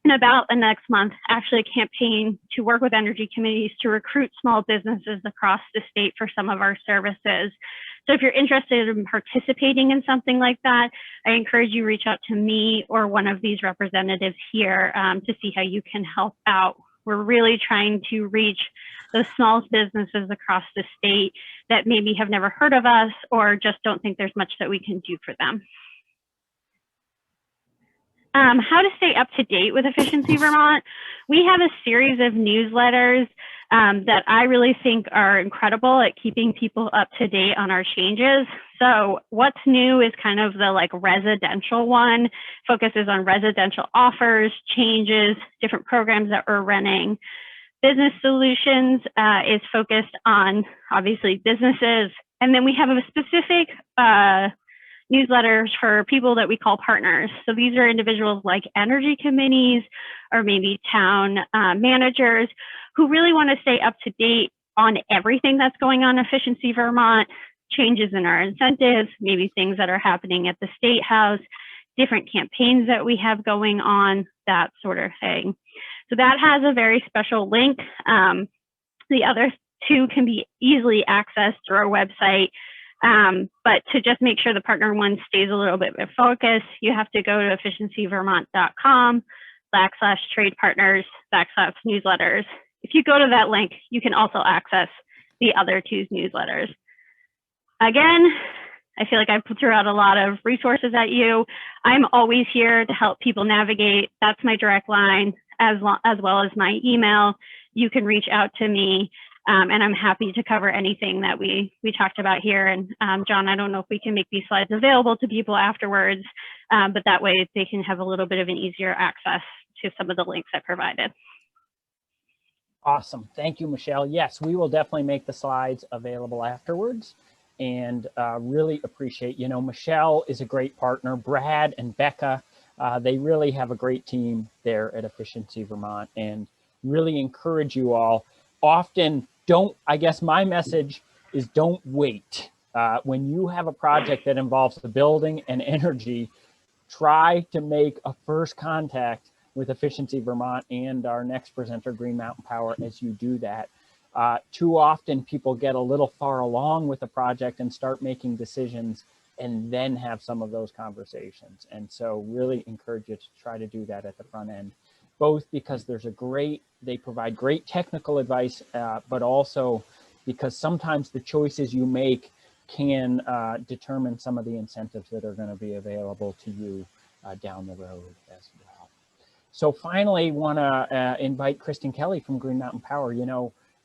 [SPEAKER 5] in about the next month, actually a campaign to work with energy committees to recruit small businesses across the state for some of our services. So if you're interested in participating in something like that, I encourage you to reach out to me or one of these representatives here to see how you can help out. We're really trying to reach those small businesses across the state that maybe have never heard of us or just don't think there's much that we can do for them. How to stay up to date with Efficiency Vermont. We have a series of newsletters that I really think are incredible at keeping people up to date on our changes. So what's new is kind of the like residential one, focuses on residential offers, changes, different programs that we're running. Business Solutions is focused on obviously businesses. And then we have a specific newsletters for people that we call partners. So these are individuals like energy committees or maybe town managers who really want to stay up to date on everything that's going on in Efficiency Vermont, changes in our incentives, maybe things that are happening at the State House, different campaigns that we have going on, that sort of thing. So that has a very special link. The other two can be easily accessed through our website. But to just make sure the partner one stays a little bit of focus, you have to go to efficiencyvermont.com/trade partners/newsletters. If you go to that link, you can also access the other two's newsletters. Again, I feel like I threw out a lot of resources at you. I'm always here to help people navigate. That's my direct line, as well as my email. You can reach out to me, and I'm happy to cover anything that we talked about here. And John, I don't know if we can make these slides available to people afterwards, but that way they can have a little bit of an easier access to some of the links I provided.
[SPEAKER 1] Awesome. Thank you, Michelle. Yes, we will definitely make the slides available afterwards, and really appreciate, Michelle is a great partner. Brad and Becca, they really have a great team there at Efficiency Vermont, and really encourage you all. Often I guess my message is don't wait. When you have a project that involves the building and energy, try to make a first contact with Efficiency Vermont and our next presenter, Green Mountain Power, as you do that. Too often people get a little far along with the project and start making decisions and then have some of those conversations. And so really encourage you to try to do that at the front end, both because they provide great technical advice, but also because sometimes the choices you make can determine some of the incentives that are going to be available to you down the road as well. So finally, want to invite Kristen Kelley from Green Mountain Power.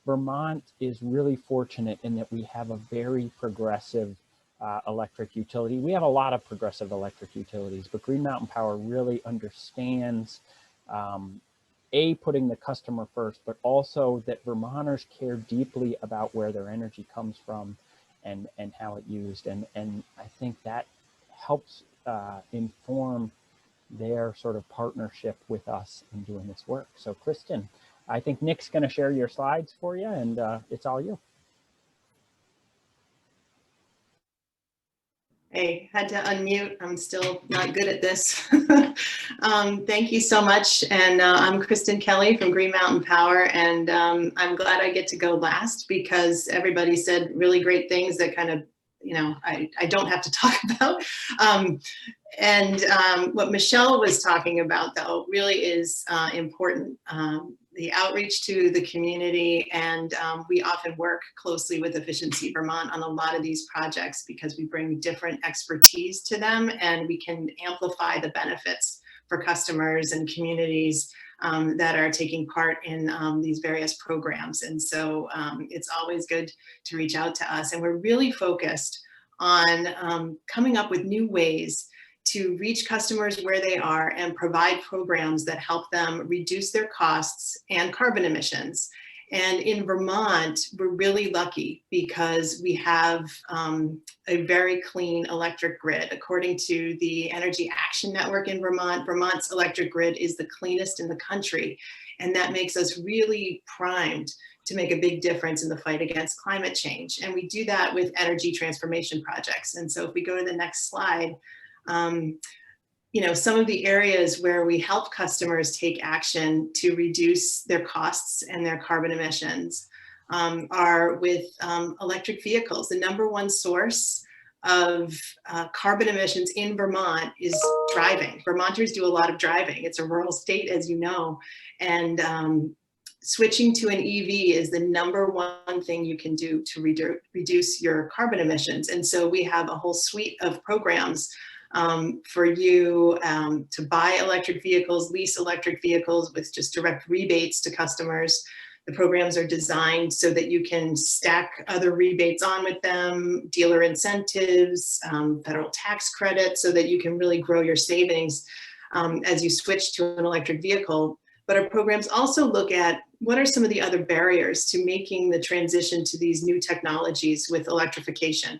[SPEAKER 1] Vermont is really fortunate in that we have a very progressive electric utility. We have a lot of progressive electric utilities, but Green Mountain Power really understands putting the customer first, but also that Vermonters care deeply about where their energy comes from and how it's used. And I think that helps inform their sort of partnership with us in doing this work. So Kristen, I think Nick's going to share your slides for you, and it's all you.
[SPEAKER 7] Hey, had to unmute. I'm still not good at this. Thank you so much. And I'm Kristen Kelley from Green Mountain Power, and I'm glad I get to go last because everybody said really great things that kind of, I don't have to talk about. What Michelle was talking about, though, really is important. The outreach to the community, and we often work closely with Efficiency Vermont on a lot of these projects because we bring different expertise to them, and we can amplify the benefits for customers and communities that are taking part in these various programs. And so it's always good to reach out to us, and we're really focused on coming up with new ways to reach customers where they are and provide programs that help them reduce their costs and carbon emissions. And in Vermont, we're really lucky because we have a very clean electric grid. According to the Energy Action Network in Vermont, Vermont's electric grid is the cleanest in the country. And that makes us really primed to make a big difference in the fight against climate change. And we do that with energy transformation projects. And so if we go to the next slide, some of the areas where we help customers take action to reduce their costs and their carbon emissions are with electric vehicles. The #1 source of carbon emissions in Vermont is driving. Vermonters do a lot of driving. It's a rural state, as you know, and switching to an EV is the #1 thing you can do to reduce your carbon emissions. And so we have a whole suite of programs for you to buy electric vehicles, lease electric vehicles with just direct rebates to customers. The programs are designed so that you can stack other rebates on with them, dealer incentives, federal tax credits, so that you can really grow your savings as you switch to an electric vehicle. But our programs also look at what are some of the other barriers to making the transition to these new technologies with electrification.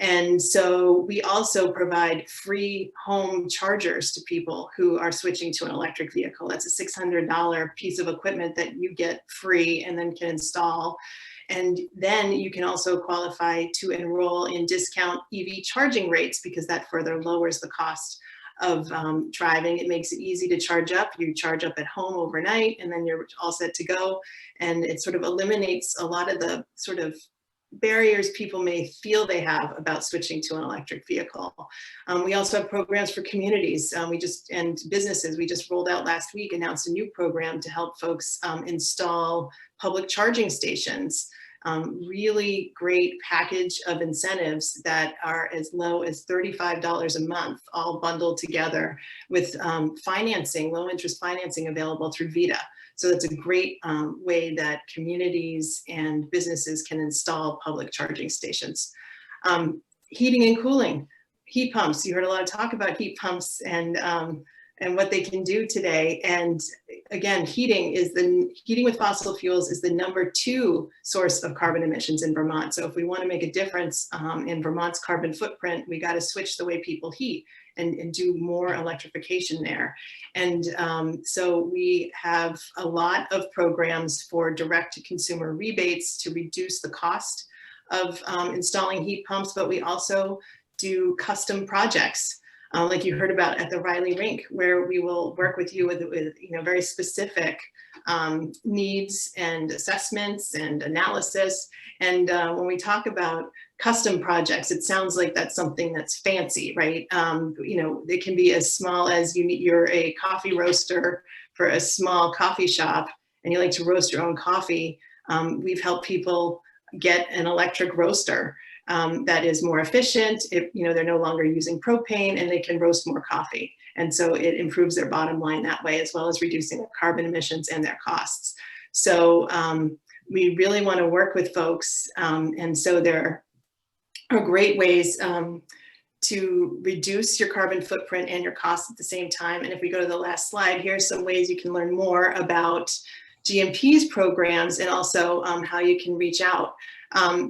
[SPEAKER 7] And so we also provide free home chargers to people who are switching to an electric vehicle. That's a $600 piece of equipment that you get free and then can install. And then you can also qualify to enroll in discount EV charging rates because that further lowers the cost of driving. It makes it easy to charge up. You charge up at home overnight, and then you're all set to go. And it sort of eliminates a lot of the sort of barriers people may feel they have about switching to an electric vehicle. We also have programs for communities and businesses. We just rolled out last week, announced a new program to help folks install public charging stations. Really great package of incentives that are as low as $35 a month, all bundled together with financing, low interest financing available through VITA. So it's a great way that communities and businesses can install public charging stations. Heating and cooling, heat pumps. You heard a lot of talk about heat pumps and what they can do today. And again, heating with fossil fuels is the #2 source of carbon emissions in Vermont. So if we want to make a difference in Vermont's carbon footprint, we got to switch the way people heat and do more electrification there. And so we have a lot of programs for direct to consumer rebates to reduce the cost of installing heat pumps, but we also do custom projects. Like you heard about at the Riley Rink, where we will work with you with very specific needs and assessments and analysis. And when we talk about custom projects, it sounds like that's something that's fancy, right? It can be as small as you're a coffee roaster for a small coffee shop and you like to roast your own coffee. We've helped people get an electric roaster that is more efficient. They're no longer using propane and they can roast more coffee. And so it improves their bottom line that way, as well as reducing their carbon emissions and their costs. So we really want to work with folks. And so there are great ways to reduce your carbon footprint and your costs at the same time. And if we go to the last slide, here's some ways you can learn more about GMP's programs and also how you can reach out.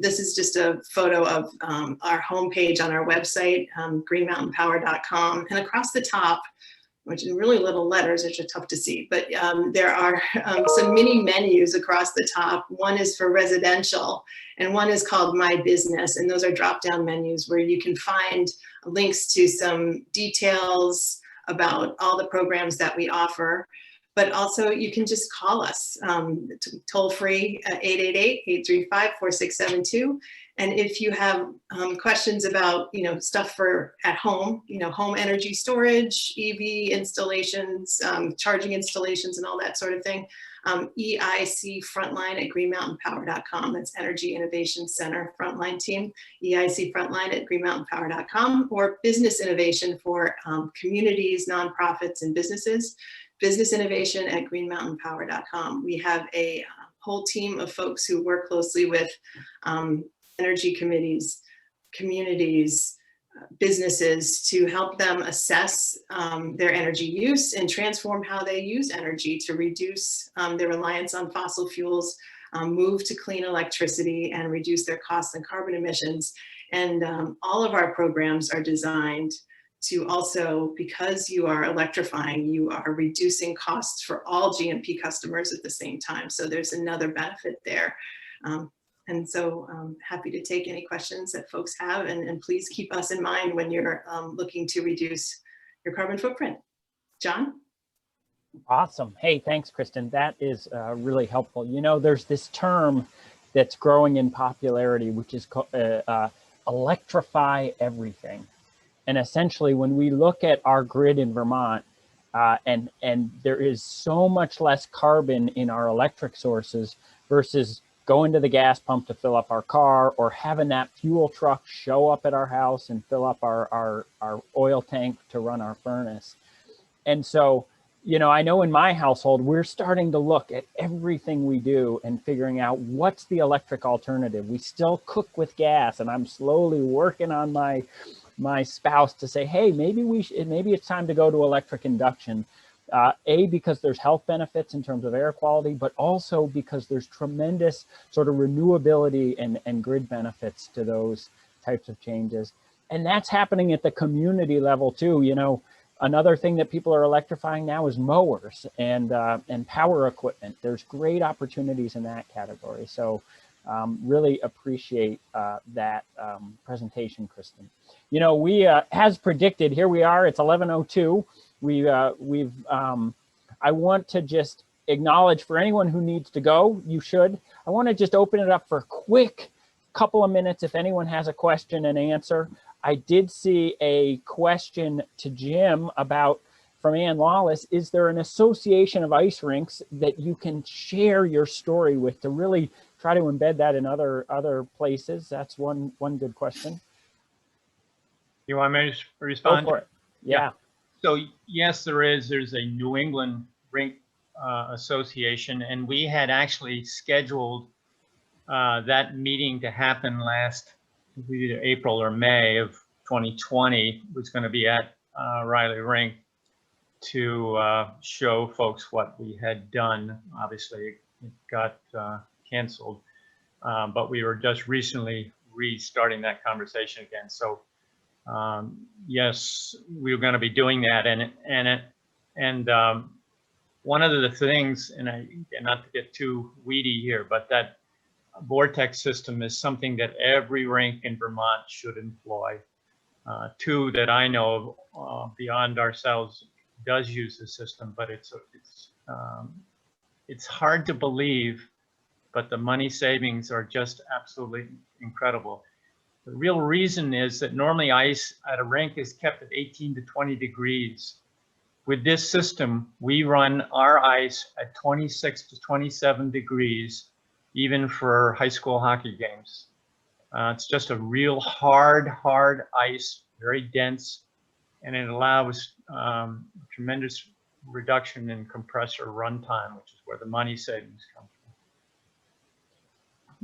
[SPEAKER 7] This is just a photo of our homepage on our website, greenmountainpower.com. And across the top, which in really little letters, which are tough to see, but there are some mini menus across the top. One is for residential and one is called My Business. And those are drop-down menus where you can find links to some details about all the programs that we offer. But also you can just call us toll free at 888-835-4672. And if you have questions about, stuff for at home, home energy storage, EV installations, charging installations and all that sort of thing, EIC Frontline at greenmountainpower.com. That's Energy Innovation Center Frontline team, EIC Frontline at greenmountainpower.com, or business innovation for communities, nonprofits, and businesses. Business innovation at greenmountainpower.com. We have a whole team of folks who work closely with energy committees, communities, businesses to help them assess their energy use and transform how they use energy to reduce their reliance on fossil fuels, move to clean electricity, and reduce their costs and carbon emissions. And all of our programs are designed to also, because you are electrifying, you are reducing costs for all GMP customers at the same time. So there's another benefit there. And so I'm happy to take any questions that folks have, and please keep us in mind when you're looking to reduce your carbon footprint. John?
[SPEAKER 1] Awesome. Hey, thanks, Kristen. That is really helpful. There's this term that's growing in popularity, which is called electrify everything. And essentially, when we look at our grid in Vermont, and there is so much less carbon in our electric sources versus going to the gas pump to fill up our car, or having that fuel truck show up at our house and fill up our oil tank to run our furnace. And so, I know in my household, we're starting to look at everything we do and figuring out what's the electric alternative. We still cook with gas, and I'm slowly working on my spouse to say, hey, maybe it's time to go to electric induction. Because there's health benefits in terms of air quality, but also because there's tremendous sort of renewability and grid benefits to those types of changes. And that's happening at the community level too. Another thing that people are electrifying now is mowers and power equipment. There's great opportunities in that category. So Really appreciate that presentation, Kristen. You know, we, as predicted, here we are, it's 11:02. I want to just acknowledge for anyone who needs to go, you should. I want to just open it up for a quick couple of minutes if anyone has a question and answer. I did see a question to Jim from Ann Lawless. Is there an association of ice rinks that you can share your story with to really try to embed that in other places? That's one good question.
[SPEAKER 4] You want me to respond?
[SPEAKER 1] Go for it. Yeah.
[SPEAKER 4] So yes, there's a New England Rink Association, and we had actually scheduled that meeting to happen last either April or May of 2020. It was going to be at Riley Rink to show folks what we had done. Obviously, it got canceled, but we were just recently restarting that conversation again. So yes, we were going to be doing that, and one of the things, and not to get too weedy here, but that vortex system is something that every rink in Vermont should employ. Two that I know of beyond ourselves does use the system, but it's hard to believe, but the money savings are just absolutely incredible. The real reason is that normally ice at a rink is kept at 18 to 20 degrees. With this system, we run our ice at 26 to 27 degrees, even for high school hockey games. It's just a real hard ice, very dense, and it allows tremendous reduction in compressor runtime, which is where the money savings come from.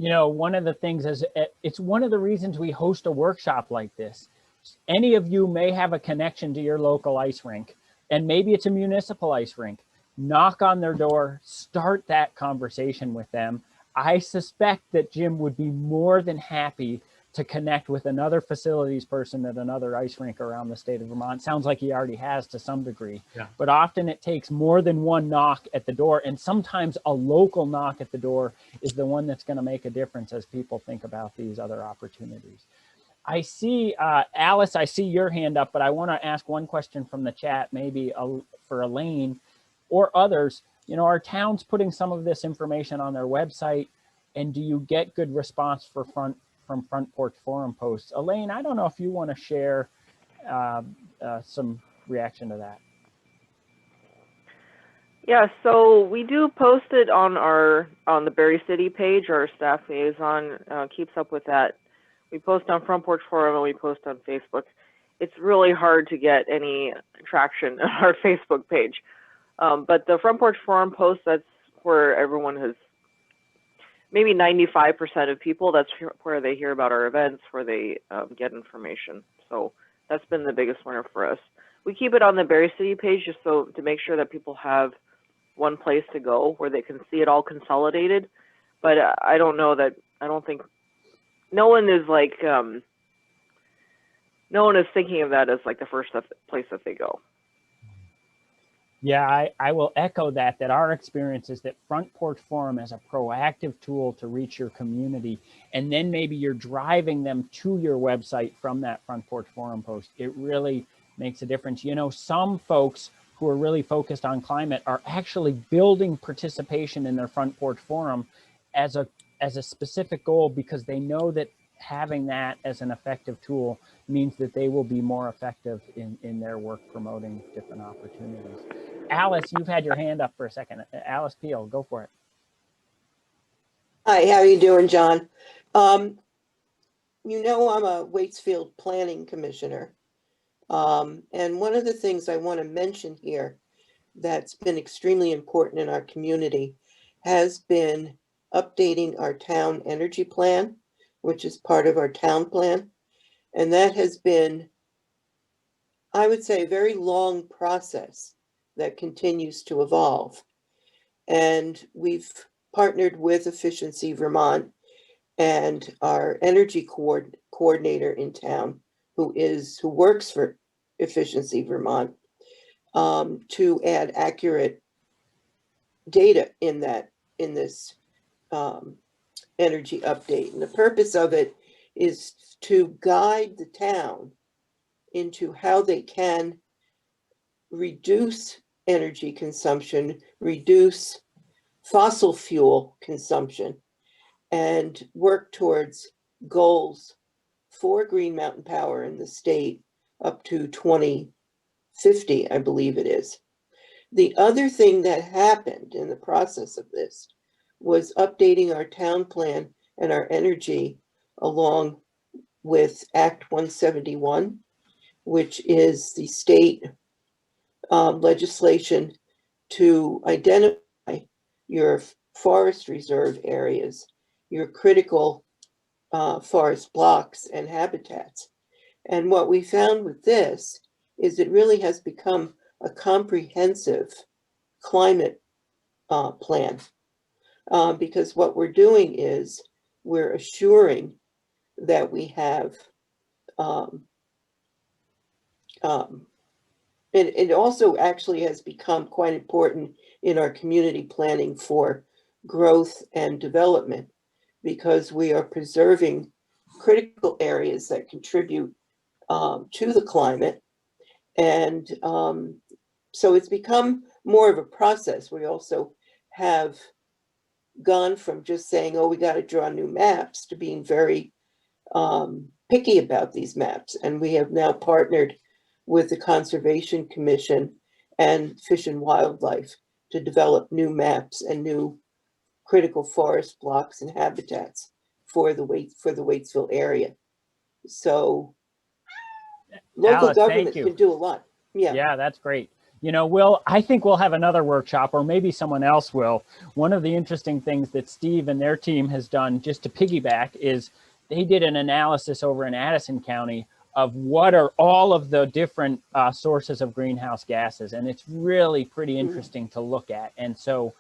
[SPEAKER 1] You know, one of the things is, it's one of the reasons we host a workshop like this. Any of you may have a connection to your local ice rink, and maybe it's a municipal ice rink. Knock on their door, start that conversation with them. I suspect that Jim would be more than happy to connect with another facilities person at another ice rink around the state of Vermont. Sounds like he already has to some degree. Yeah. But often it takes more than one knock at the door, and sometimes a local knock at the door is the one that's going to make a difference as people think about these other opportunities. I see, Alice, I see your hand up, but I want to ask one question from the chat, maybe for Elaine or others. You know, are towns putting some of this information on their website, and do you get good response from Front Porch Forum posts? Elaine, I don't know if you want to share some reaction to that.
[SPEAKER 3] Yeah, so we do post it on the Barre City page. Our staff liaison keeps up with that. We post on Front Porch Forum and we post on Facebook. It's really hard to get any traction on our Facebook page. But the Front Porch Forum post, that's where everyone has, maybe 95% of people, that's where they hear about our events, where they get information. So that's been the biggest winner for us. We keep it on the Barre City page just so to make sure that people have one place to go where they can see it all consolidated. But I don't think, no one is like, no one is thinking of that as like the first place that they go.
[SPEAKER 1] Yeah, I will echo that our experience is that Front Porch Forum is a proactive tool to reach your community, and then maybe you're driving them to your website from that Front Porch Forum post. It really makes a difference. You know, some folks who are really focused on climate are actually building participation in their Front Porch Forum as a specific goal, because they know that having that as an effective tool means that they will be more effective in their work promoting different opportunities. Alice, you've had your hand up for a second. Alice Peel, go for it.
[SPEAKER 8] Hi, how are you doing, John? You know, I'm a Waitsfield Planning Commissioner. And one of the things I want to mention here that's been extremely important in our community has been updating our town energy plan, which is part of our town plan. And that has been, I would say, a very long process that continues to evolve. And we've partnered with Efficiency Vermont and our energy coordinator in town, who works for Efficiency Vermont, to add accurate data in this energy update. And the purpose of it is to guide the town into how they can reduce energy consumption, reduce fossil fuel consumption, and work towards goals for Green Mountain Power in the state up to 2050, I believe it is. The other thing that happened in the process of this was updating our town plan and our energy along with Act 171, which is the state legislation to identify your forest reserve areas, your critical forest blocks and habitats. And what we found with this is it really has become a comprehensive climate plan, because what we're doing is we're assuring that we have, it also actually has become quite important in our community planning for growth and development, because we are preserving critical areas that contribute to the climate. And so it's become more of a process. We also have gone from just saying, oh, we got to draw new maps, to being very picky about these maps. And we have now partnered with the Conservation Commission and Fish and Wildlife to develop new maps and new critical forest blocks and habitats for the Waitsville area. So local
[SPEAKER 1] Alice,
[SPEAKER 8] government
[SPEAKER 1] thank you.
[SPEAKER 8] can do a lot.
[SPEAKER 1] Yeah, that's great. You know, I think we'll have another workshop, or maybe someone else will. One of the interesting things that Steve and their team has done, just to piggyback, is they did an analysis over in Addison County of what are all of the different sources of greenhouse gases. And it's really pretty interesting to look at. And so,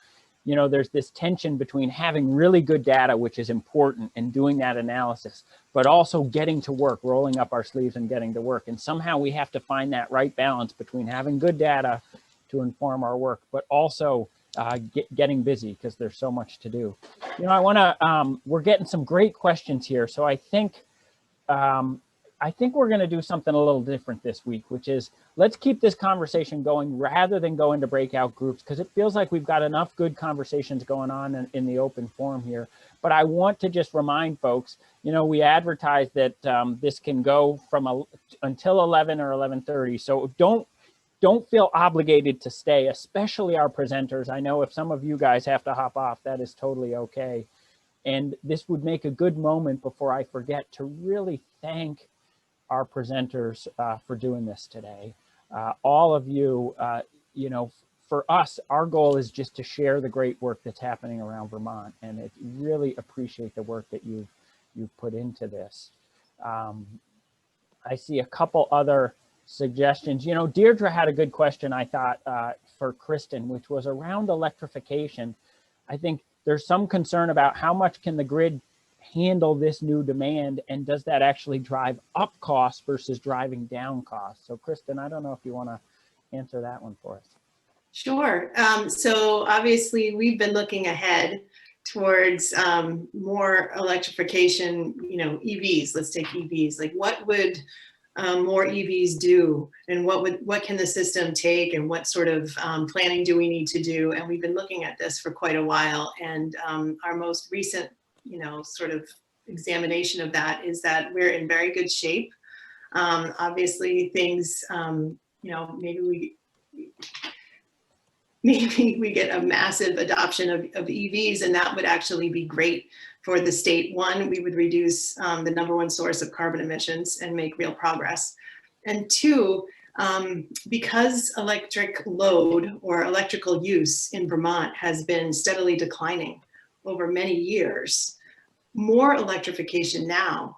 [SPEAKER 1] you know, there's this tension between having really good data, which is important, and doing that analysis, but also getting to work, rolling up our sleeves and getting to work. And somehow we have to find that right balance between having good data to inform our work, but also getting busy, because there's so much to do. You know, I want to, we're getting some great questions here. So I think we're going to do something a little different this week, which is let's keep this conversation going rather than go into breakout groups, because it feels like we've got enough good conversations going on in the open forum here. But I want to just remind folks, you know, we advertise that this can go from until 11 or 11:30. So don't feel obligated to stay, especially our presenters. I know if some of you guys have to hop off, that is totally okay. And this would make a good moment before I forget to really thank our presenters for doing this today. All of you, you know, for us, our goal is just to share the great work that's happening around Vermont, and I really appreciate the work that you've put into this. I see a couple other suggestions. You know, Deirdre had a good question, I thought, for Kristen, which was around electrification. I think there's some concern about how much can the grid handle this new demand, and does that actually drive up costs versus driving down costs? So Kristen, I don't know if you want to answer that one for us.
[SPEAKER 7] Sure. So obviously we've been looking ahead towards more electrification, you know, EVs. Let's take EVs. Like, what would more EVs do, and what can the system take, and what sort of planning do we need to do? And we've been looking at this for quite a while. And our most recent, you know, sort of examination of that is that we're in very good shape. Obviously things, you know, maybe we get a massive adoption of EVs, and that would actually be great for the state. One, we would reduce the #1 source of carbon emissions and make real progress. And two, because electric load or electrical use in Vermont has been steadily declining over many years, more electrification now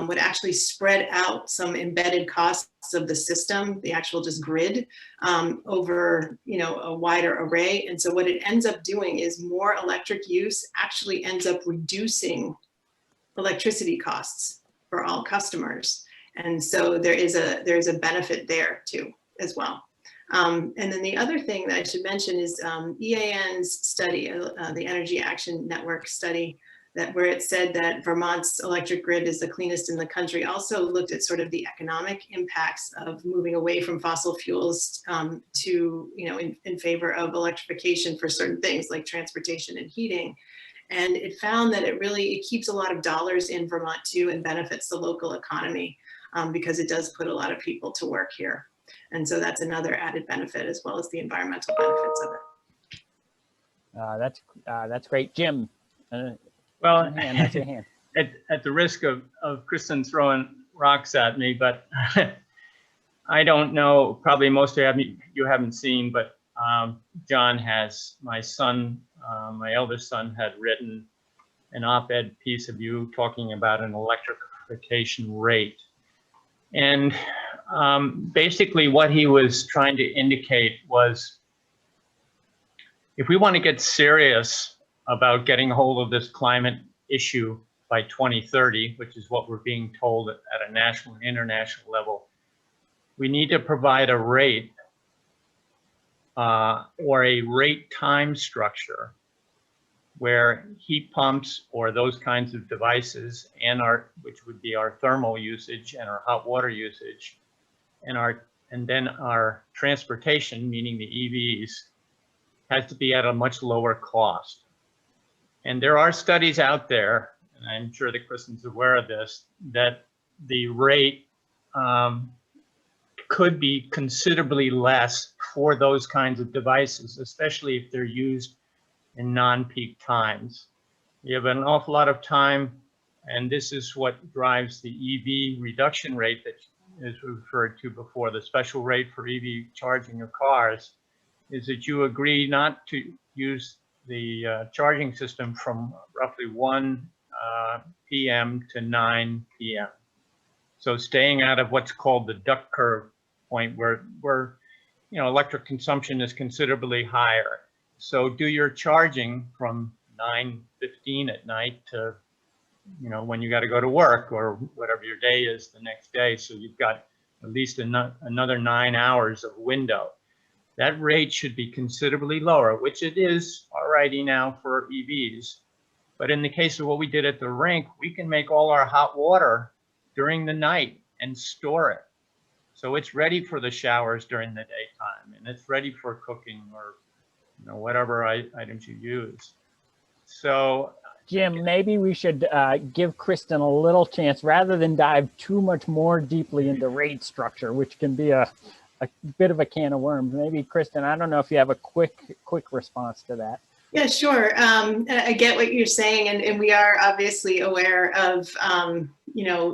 [SPEAKER 7] would actually spread out some embedded costs of the system, the actual just grid, over, you know, a wider array. And so what it ends up doing is more electric use actually ends up reducing electricity costs for all customers. And so there's a benefit there too as well. And then the other thing that I should mention is EAN's study, the Energy Action Network study, that where it said that Vermont's electric grid is the cleanest in the country, also looked at sort of the economic impacts of moving away from fossil fuels to, in favor of electrification for certain things like transportation and heating. And it found that it keeps a lot of dollars in Vermont too, and benefits the local economy because it does put a lot of people to work here. And so that's another added benefit, as well as the environmental benefits of it.
[SPEAKER 1] That's great. Jim,
[SPEAKER 4] Well,
[SPEAKER 1] that's your hand.
[SPEAKER 4] At the risk of Kristen throwing rocks at me, but I don't know, probably most of you haven't seen, but John has, my son, my eldest son had written an op-ed piece of you talking about an electrification rate. And basically what he was trying to indicate was, if we want to get serious about getting a hold of this climate issue by 2030, which is what we're being told at a national and international level, we need to provide a rate or a rate time structure where heat pumps or those kinds of devices, and which would be our thermal usage and our hot water usage, and then our transportation, meaning the EVs, has to be at a much lower cost. And there are studies out there, and I'm sure that Kristen's aware of this, that the rate could be considerably less for those kinds of devices, especially if they're used in non-peak times. You have an awful lot of time, and this is what drives the EV reduction rate that is referred to before, the special rate for EV charging of cars, is that you agree not to use the charging system from roughly 1 p.m. to 9 p.m. So staying out of what's called the duck curve point where electric consumption is considerably higher. So do your charging from 9:15 at night to, when you got to go to work or whatever your day is the next day. So you've got at least another 9 hours of window. That rate should be considerably lower, which it is already now for EVs. But in the case of what we did at the rink, we can make all our hot water during the night and store it. So it's ready for the showers during the daytime, and it's ready for cooking or whatever items you use. So
[SPEAKER 1] Jim, maybe we should give Kristen a little chance, rather than dive too much more deeply into rate structure, which can be a bit of a can of worms. Maybe Kristen, I don't know if you have a quick response to that.
[SPEAKER 7] Yeah, sure. I get what you're saying, and we are obviously aware of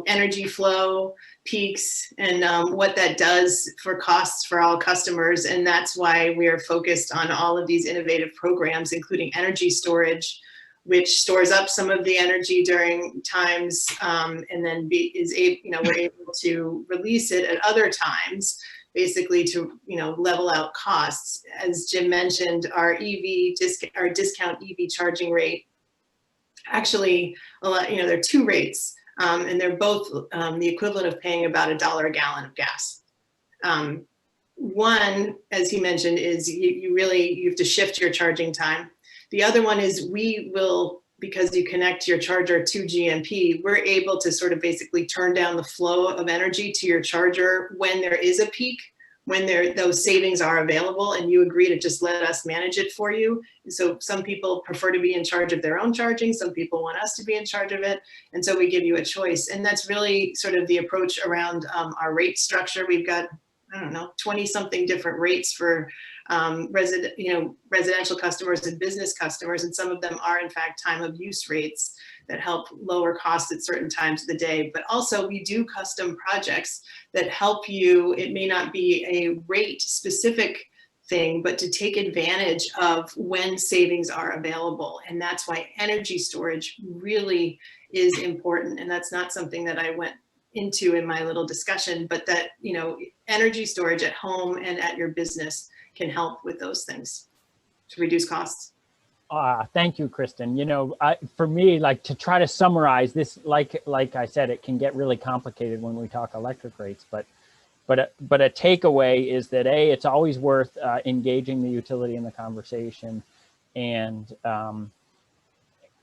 [SPEAKER 7] energy flow peaks and what that does for costs for all customers, and that's why we are focused on all of these innovative programs, including energy storage, which stores up some of the energy during times, and then we're able to release it at other times, basically to level out costs. As Jim mentioned, our discount EV charging rate, actually there are two rates, and they're both the equivalent of paying about $1 a gallon of gas. One, as he mentioned, is you have to shift your charging time. The other one is because you connect your charger to GMP, we're able to sort of basically turn down the flow of energy to your charger when there is a peak, when those savings are available, and you agree to just let us manage it for you. So some people prefer to be in charge of their own charging. Some people want us to be in charge of it. And so we give you a choice. And that's really sort of the approach around our rate structure. We've got, 20 something different rates for residential customers and business customers. And some of them are in fact time of use rates that help lower costs at certain times of the day. But also we do custom projects that help you. It may not be a rate specific thing, but to take advantage of when savings are available. And that's why energy storage really is important. And that's not something that I went into in my little discussion, but that, energy storage at home and at your business can help with those things to reduce costs.
[SPEAKER 1] Thank you, Kristen. For me, to try to summarize this, like I said, it can get really complicated when we talk electric rates, but a takeaway is that it's always worth engaging the utility in the conversation, and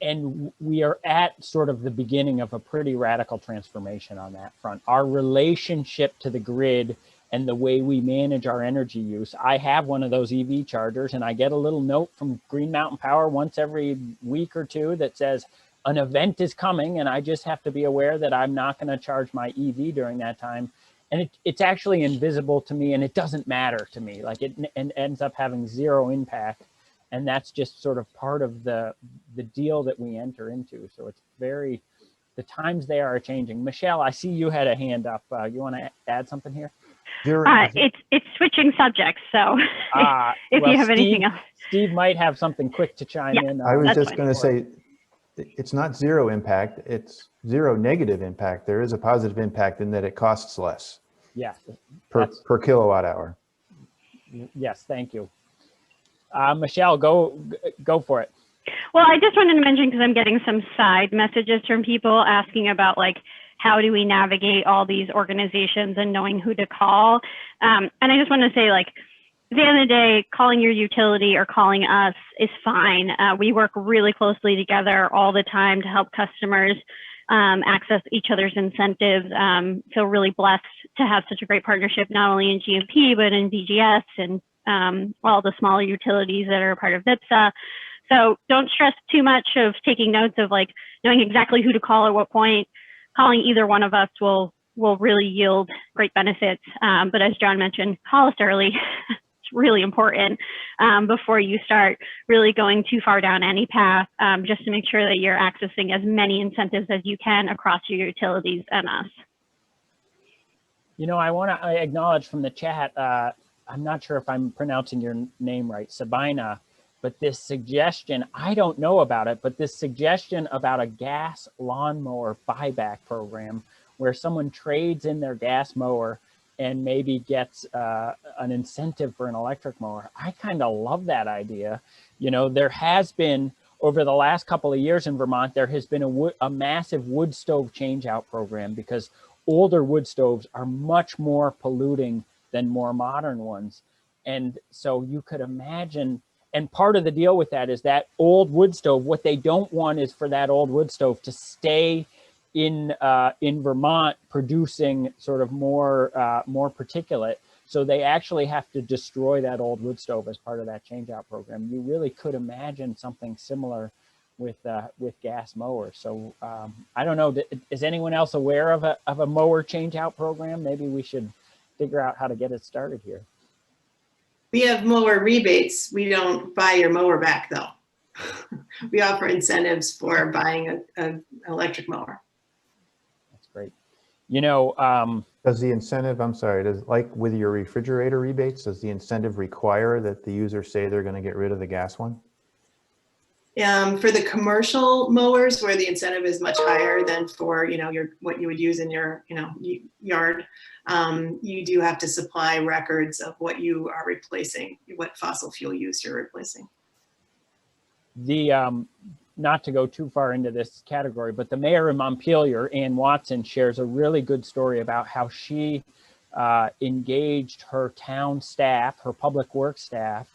[SPEAKER 1] and we are at sort of the beginning of a pretty radical transformation on that front. Our relationship to the grid and the way we manage our energy use. I have one of those EV chargers, and I get a little note from Green Mountain Power once every week or two that says an event is coming, and I just have to be aware that I'm not going to charge my EV during that time. And it's actually invisible to me, and it doesn't matter to me. Like it ends up having zero impact. And that's just sort of part of the deal that we enter into. So it's very, the times they are changing. Michelle, I see you had a hand up. You want to add something here?
[SPEAKER 5] It's switching subjects. So if
[SPEAKER 1] well,
[SPEAKER 5] you have anything else.
[SPEAKER 1] Steve might have something quick to chime in.
[SPEAKER 2] I was just going to say, it's not zero impact. It's zero negative impact. There is a positive impact in that it costs less.
[SPEAKER 1] Yeah.
[SPEAKER 2] Per kilowatt hour.
[SPEAKER 1] Yes, thank you. Michelle, go for it.
[SPEAKER 5] Well, I just wanted to mention, because I'm getting some side messages from people asking about like, how do we navigate all these organizations and knowing who to call? And I just want to say, like, at the end of the day, calling your utility or calling us is fine. We work really closely together all the time to help customers access each other's incentives. Feel really blessed to have such a great partnership, not only in GMP, but in BGS and all the smaller utilities that are part of VPSA. So don't stress too much of taking notes of like knowing exactly who to call at what point. Calling either one of us will really yield great benefits. But as John mentioned, call us early. It's really important before you start really going too far down any path, just to make sure that you're accessing as many incentives as you can across your utilities and us.
[SPEAKER 1] You know, I want to acknowledge from the chat, I'm not sure if I'm pronouncing your name right, Sabina, but this suggestion, I don't know about it, but this suggestion about a gas lawnmower buyback program where someone trades in their gas mower and maybe gets an incentive for an electric mower. I kind of love that idea. You know, there has been, over the last couple of years in Vermont, there has been a massive wood stove change out program because older wood stoves are much more polluting than more modern ones. And so you could imagine, and part of the deal with that is that old wood stove, what they don't want is for that old wood stove to stay in Vermont producing sort of more particulate. So they actually have to destroy that old wood stove as part of that change out program. You really could imagine something similar with gas mowers. So I don't know, is anyone else aware of a mower change out program? Maybe we should figure out how to get it started here.
[SPEAKER 7] We have mower rebates. We don't buy your mower back though. We offer incentives for buying an electric mower.
[SPEAKER 1] That's great. You know,
[SPEAKER 2] does the incentive, I'm sorry, does, like with your refrigerator rebates, does the incentive require that the users say they're going to get rid of the gas one?
[SPEAKER 7] For the commercial mowers, where the incentive is much higher than for what you would use in your yard, you do have to supply records of what you are replacing, what fossil fuel use you're replacing.
[SPEAKER 1] The not to go too far into this category, but the mayor of Montpelier, Ann Watson, shares a really good story about how she engaged her town staff, her public works staff,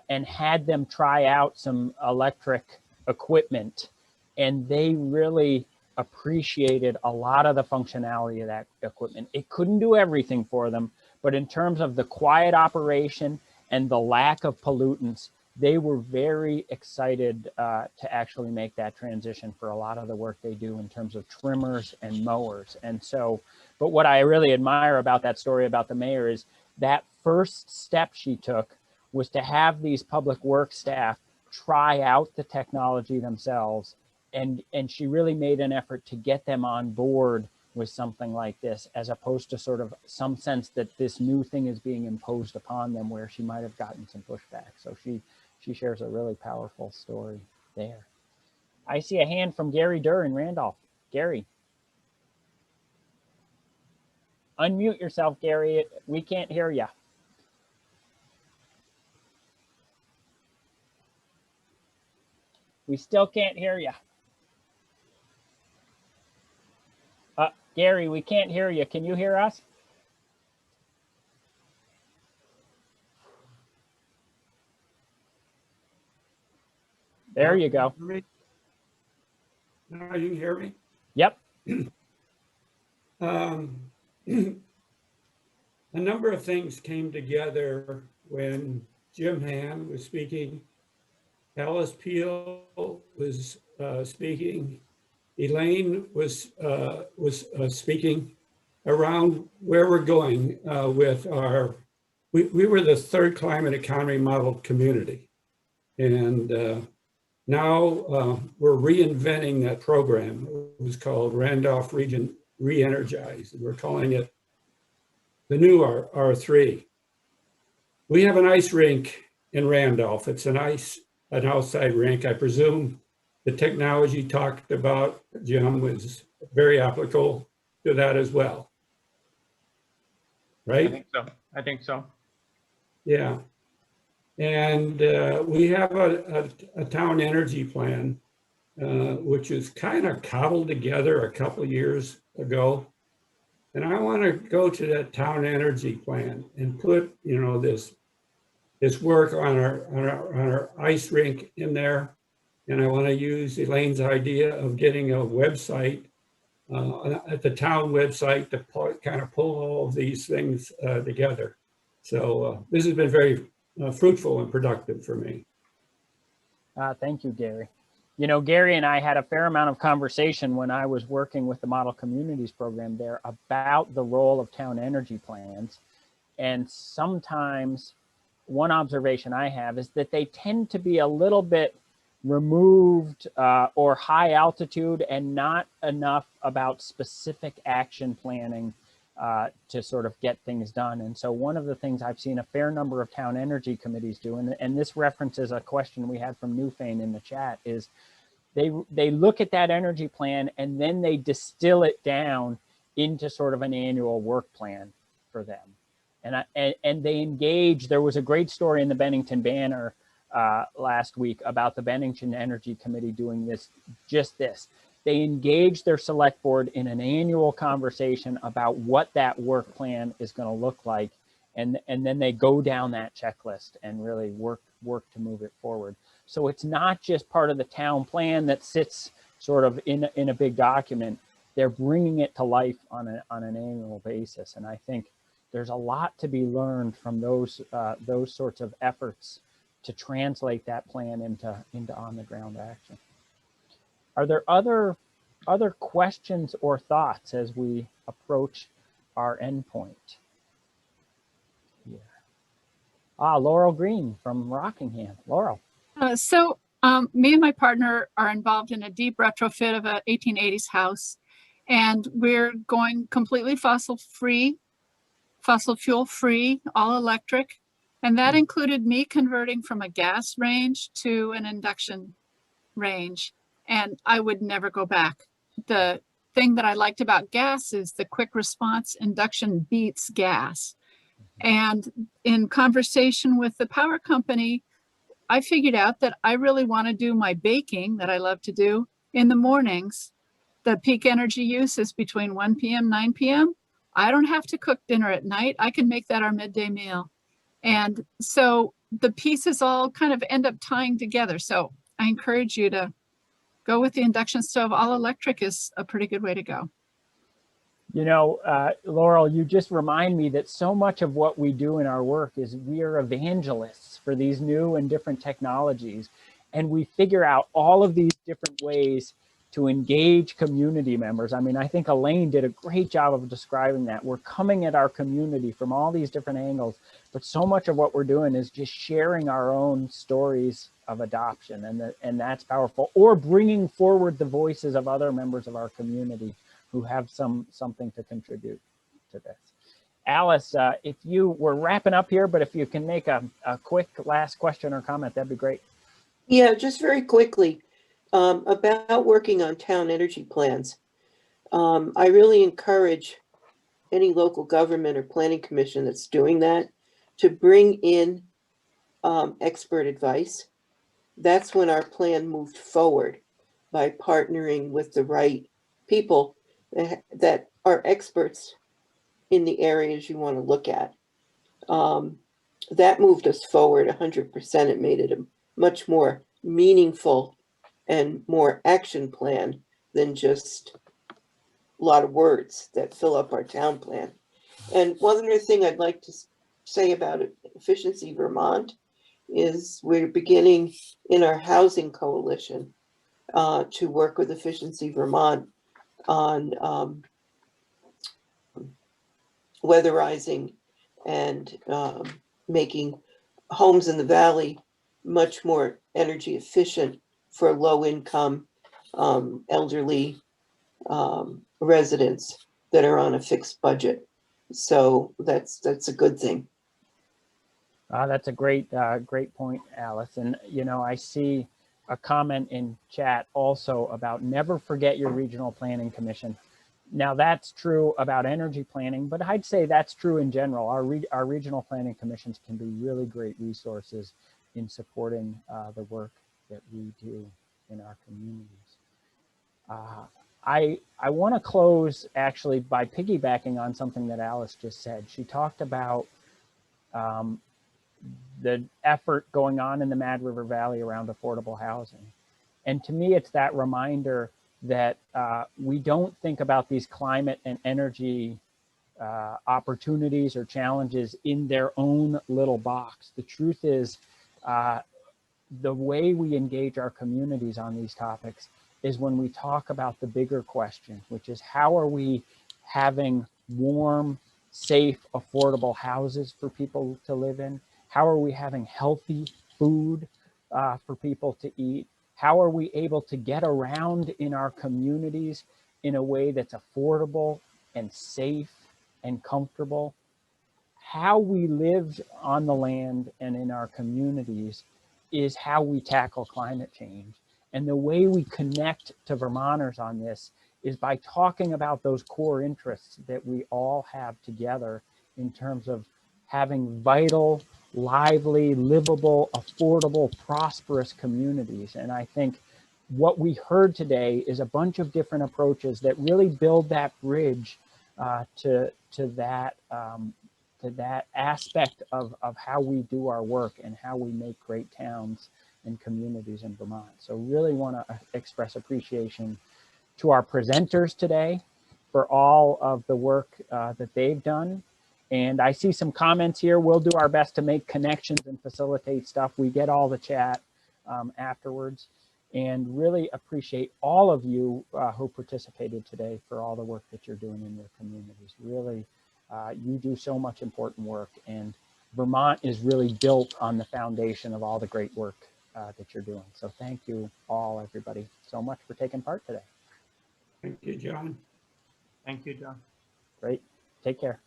[SPEAKER 1] and had them try out some electric equipment, and they really appreciated a lot of the functionality of that equipment. It couldn't do everything for them, but in terms of the quiet operation and the lack of pollutants, they were very excited to actually make that transition for a lot of the work they do in terms of trimmers and mowers. And so, but what I really admire about that story about the mayor is that first step she took was to have these public works staff try out the technology themselves. And she really made an effort to get them on board with something like this, as opposed to sort of some sense that this new thing is being imposed upon them where she might have gotten some pushback. So she shares a really powerful story there. I see a hand from Gary Durr in Randolph. Gary. Unmute yourself, Gary. We can't hear you. We still can't hear you. Gary, we can't hear you. Can you hear us? There you go.
[SPEAKER 9] Now you can hear me?
[SPEAKER 1] Yep.
[SPEAKER 9] A number of things came together when Jim Hand was speaking, Alice Peel was speaking, Elaine was speaking around where we're going with our, we were the third climate economy model community. And now we're reinventing that program. It was called Randolph Region Re-Energize, and we're calling it the new R3. We have an ice rink in Randolph. It's an outside rink. I presume the technology talked about, Jim, was very applicable to that as well. Right?
[SPEAKER 4] I think so.
[SPEAKER 9] Yeah. And we have a town energy plan, which is kind of cobbled together a couple of years ago. And I want to go to that town energy plan and put, you know, this work on our ice rink in there. And I want to use Elaine's idea of getting a website at the town website to kind of pull all of these things together. So this has been very fruitful and productive for me.
[SPEAKER 1] Thank you, Gary. You know, Gary and I had a fair amount of conversation when I was working with the Model Communities program there about the role of town energy plans. And sometimes one observation I have is that they tend to be a little bit removed or high altitude and not enough about specific action planning to sort of get things done. And so one of the things I've seen a fair number of town energy committees do, and this references a question we had from Newfane in the chat, is they look at that energy plan and then they distill it down into sort of an annual work plan for them. And they engage. There was a great story in the Bennington Banner last week about the Bennington Energy Committee doing just this. They engage their select board in an annual conversation about what that work plan is going to look like. And then they go down that checklist and really work to move it forward. So it's not just part of the town plan that sits sort of in a big document. They're bringing it to life on an annual basis. And I think there's a lot to be learned from those sorts of efforts to translate that plan into on the ground action. Are there other questions or thoughts as we approach our endpoint? Yeah. Laurel Green from Rockingham. Laurel.
[SPEAKER 10] Me and my partner are involved in a deep retrofit of a 1880s house, and we're going completely fossil fuel free, all electric. And that included me converting from a gas range to an induction range. And I would never go back. The thing that I liked about gas is the quick response. Induction beats gas. And in conversation with the power company, I figured out that I really want to do my baking that I love to do in the mornings. The peak energy use is between 1 p.m., 9 p.m. I don't have to cook dinner at night. I can make that our midday meal. And so the pieces all kind of end up tying together. So I encourage you to go with the induction stove. All electric is a pretty good way to go.
[SPEAKER 1] You know, Laurel, you just remind me that so much of what we do in our work is we are evangelists for these new and different technologies. And we figure out all of these different ways to engage community members. I mean, I think Elaine did a great job of describing that. We're coming at our community from all these different angles, but so much of what we're doing is just sharing our own stories of adoption, and that's powerful, or bringing forward the voices of other members of our community who have something to contribute to this. Alice, we're wrapping up here, but if you can make a quick last question or comment, that'd be great.
[SPEAKER 8] Yeah, just very quickly. About working on town energy plans. I really encourage any local government or planning commission that's doing that to bring in expert advice. That's when our plan moved forward, by partnering with the right people that are experts in the areas you want to look at. That moved us forward 100%. It made it a much more meaningful and more action plan than just a lot of words that fill up our town plan. And one other thing I'd like to say about Efficiency Vermont is we're beginning in our housing coalition to work with Efficiency Vermont on weatherizing and making homes in the valley much more energy efficient for low income elderly residents that are on a fixed budget. So that's a good thing.
[SPEAKER 1] That's a great point, Alice. And, you know, I see a comment in chat also about never forget your regional planning commission. Now that's true about energy planning, but I'd say that's true in general. Our regional planning commissions can be really great resources in supporting the work that we do in our communities. I want to close actually by piggybacking on something that Alice just said. She talked about the effort going on in the Mad River Valley around affordable housing. And to me, it's that reminder that we don't think about these climate and energy opportunities or challenges in their own little box. The truth is, the way we engage our communities on these topics is when we talk about the bigger question, which is how are we having warm, safe, affordable houses for people to live in? How are we having healthy food for people to eat? How are we able to get around in our communities in a way that's affordable and safe and comfortable? How we live on the land and in our communities is how we tackle climate change. And the way we connect to Vermonters on this is by talking about those core interests that we all have together in terms of having vital, lively, livable, affordable, prosperous communities. And I think what we heard today is a bunch of different approaches that really build that bridge to that aspect of how we do our work and how we make great towns and communities in Vermont. So really want to express appreciation to our presenters today for all of the work that they've done. And I see some comments here. We'll do our best to make connections and facilitate stuff. We get all the chat afterwards, and really appreciate all of you who participated today for all the work that you're doing in your communities. Really, you do so much important work, and Vermont is really built on the foundation of all the great work that you're doing. So thank you all, everybody, so much for taking part today.
[SPEAKER 9] Thank you, John.
[SPEAKER 4] Thank you, John.
[SPEAKER 1] Great. Take care.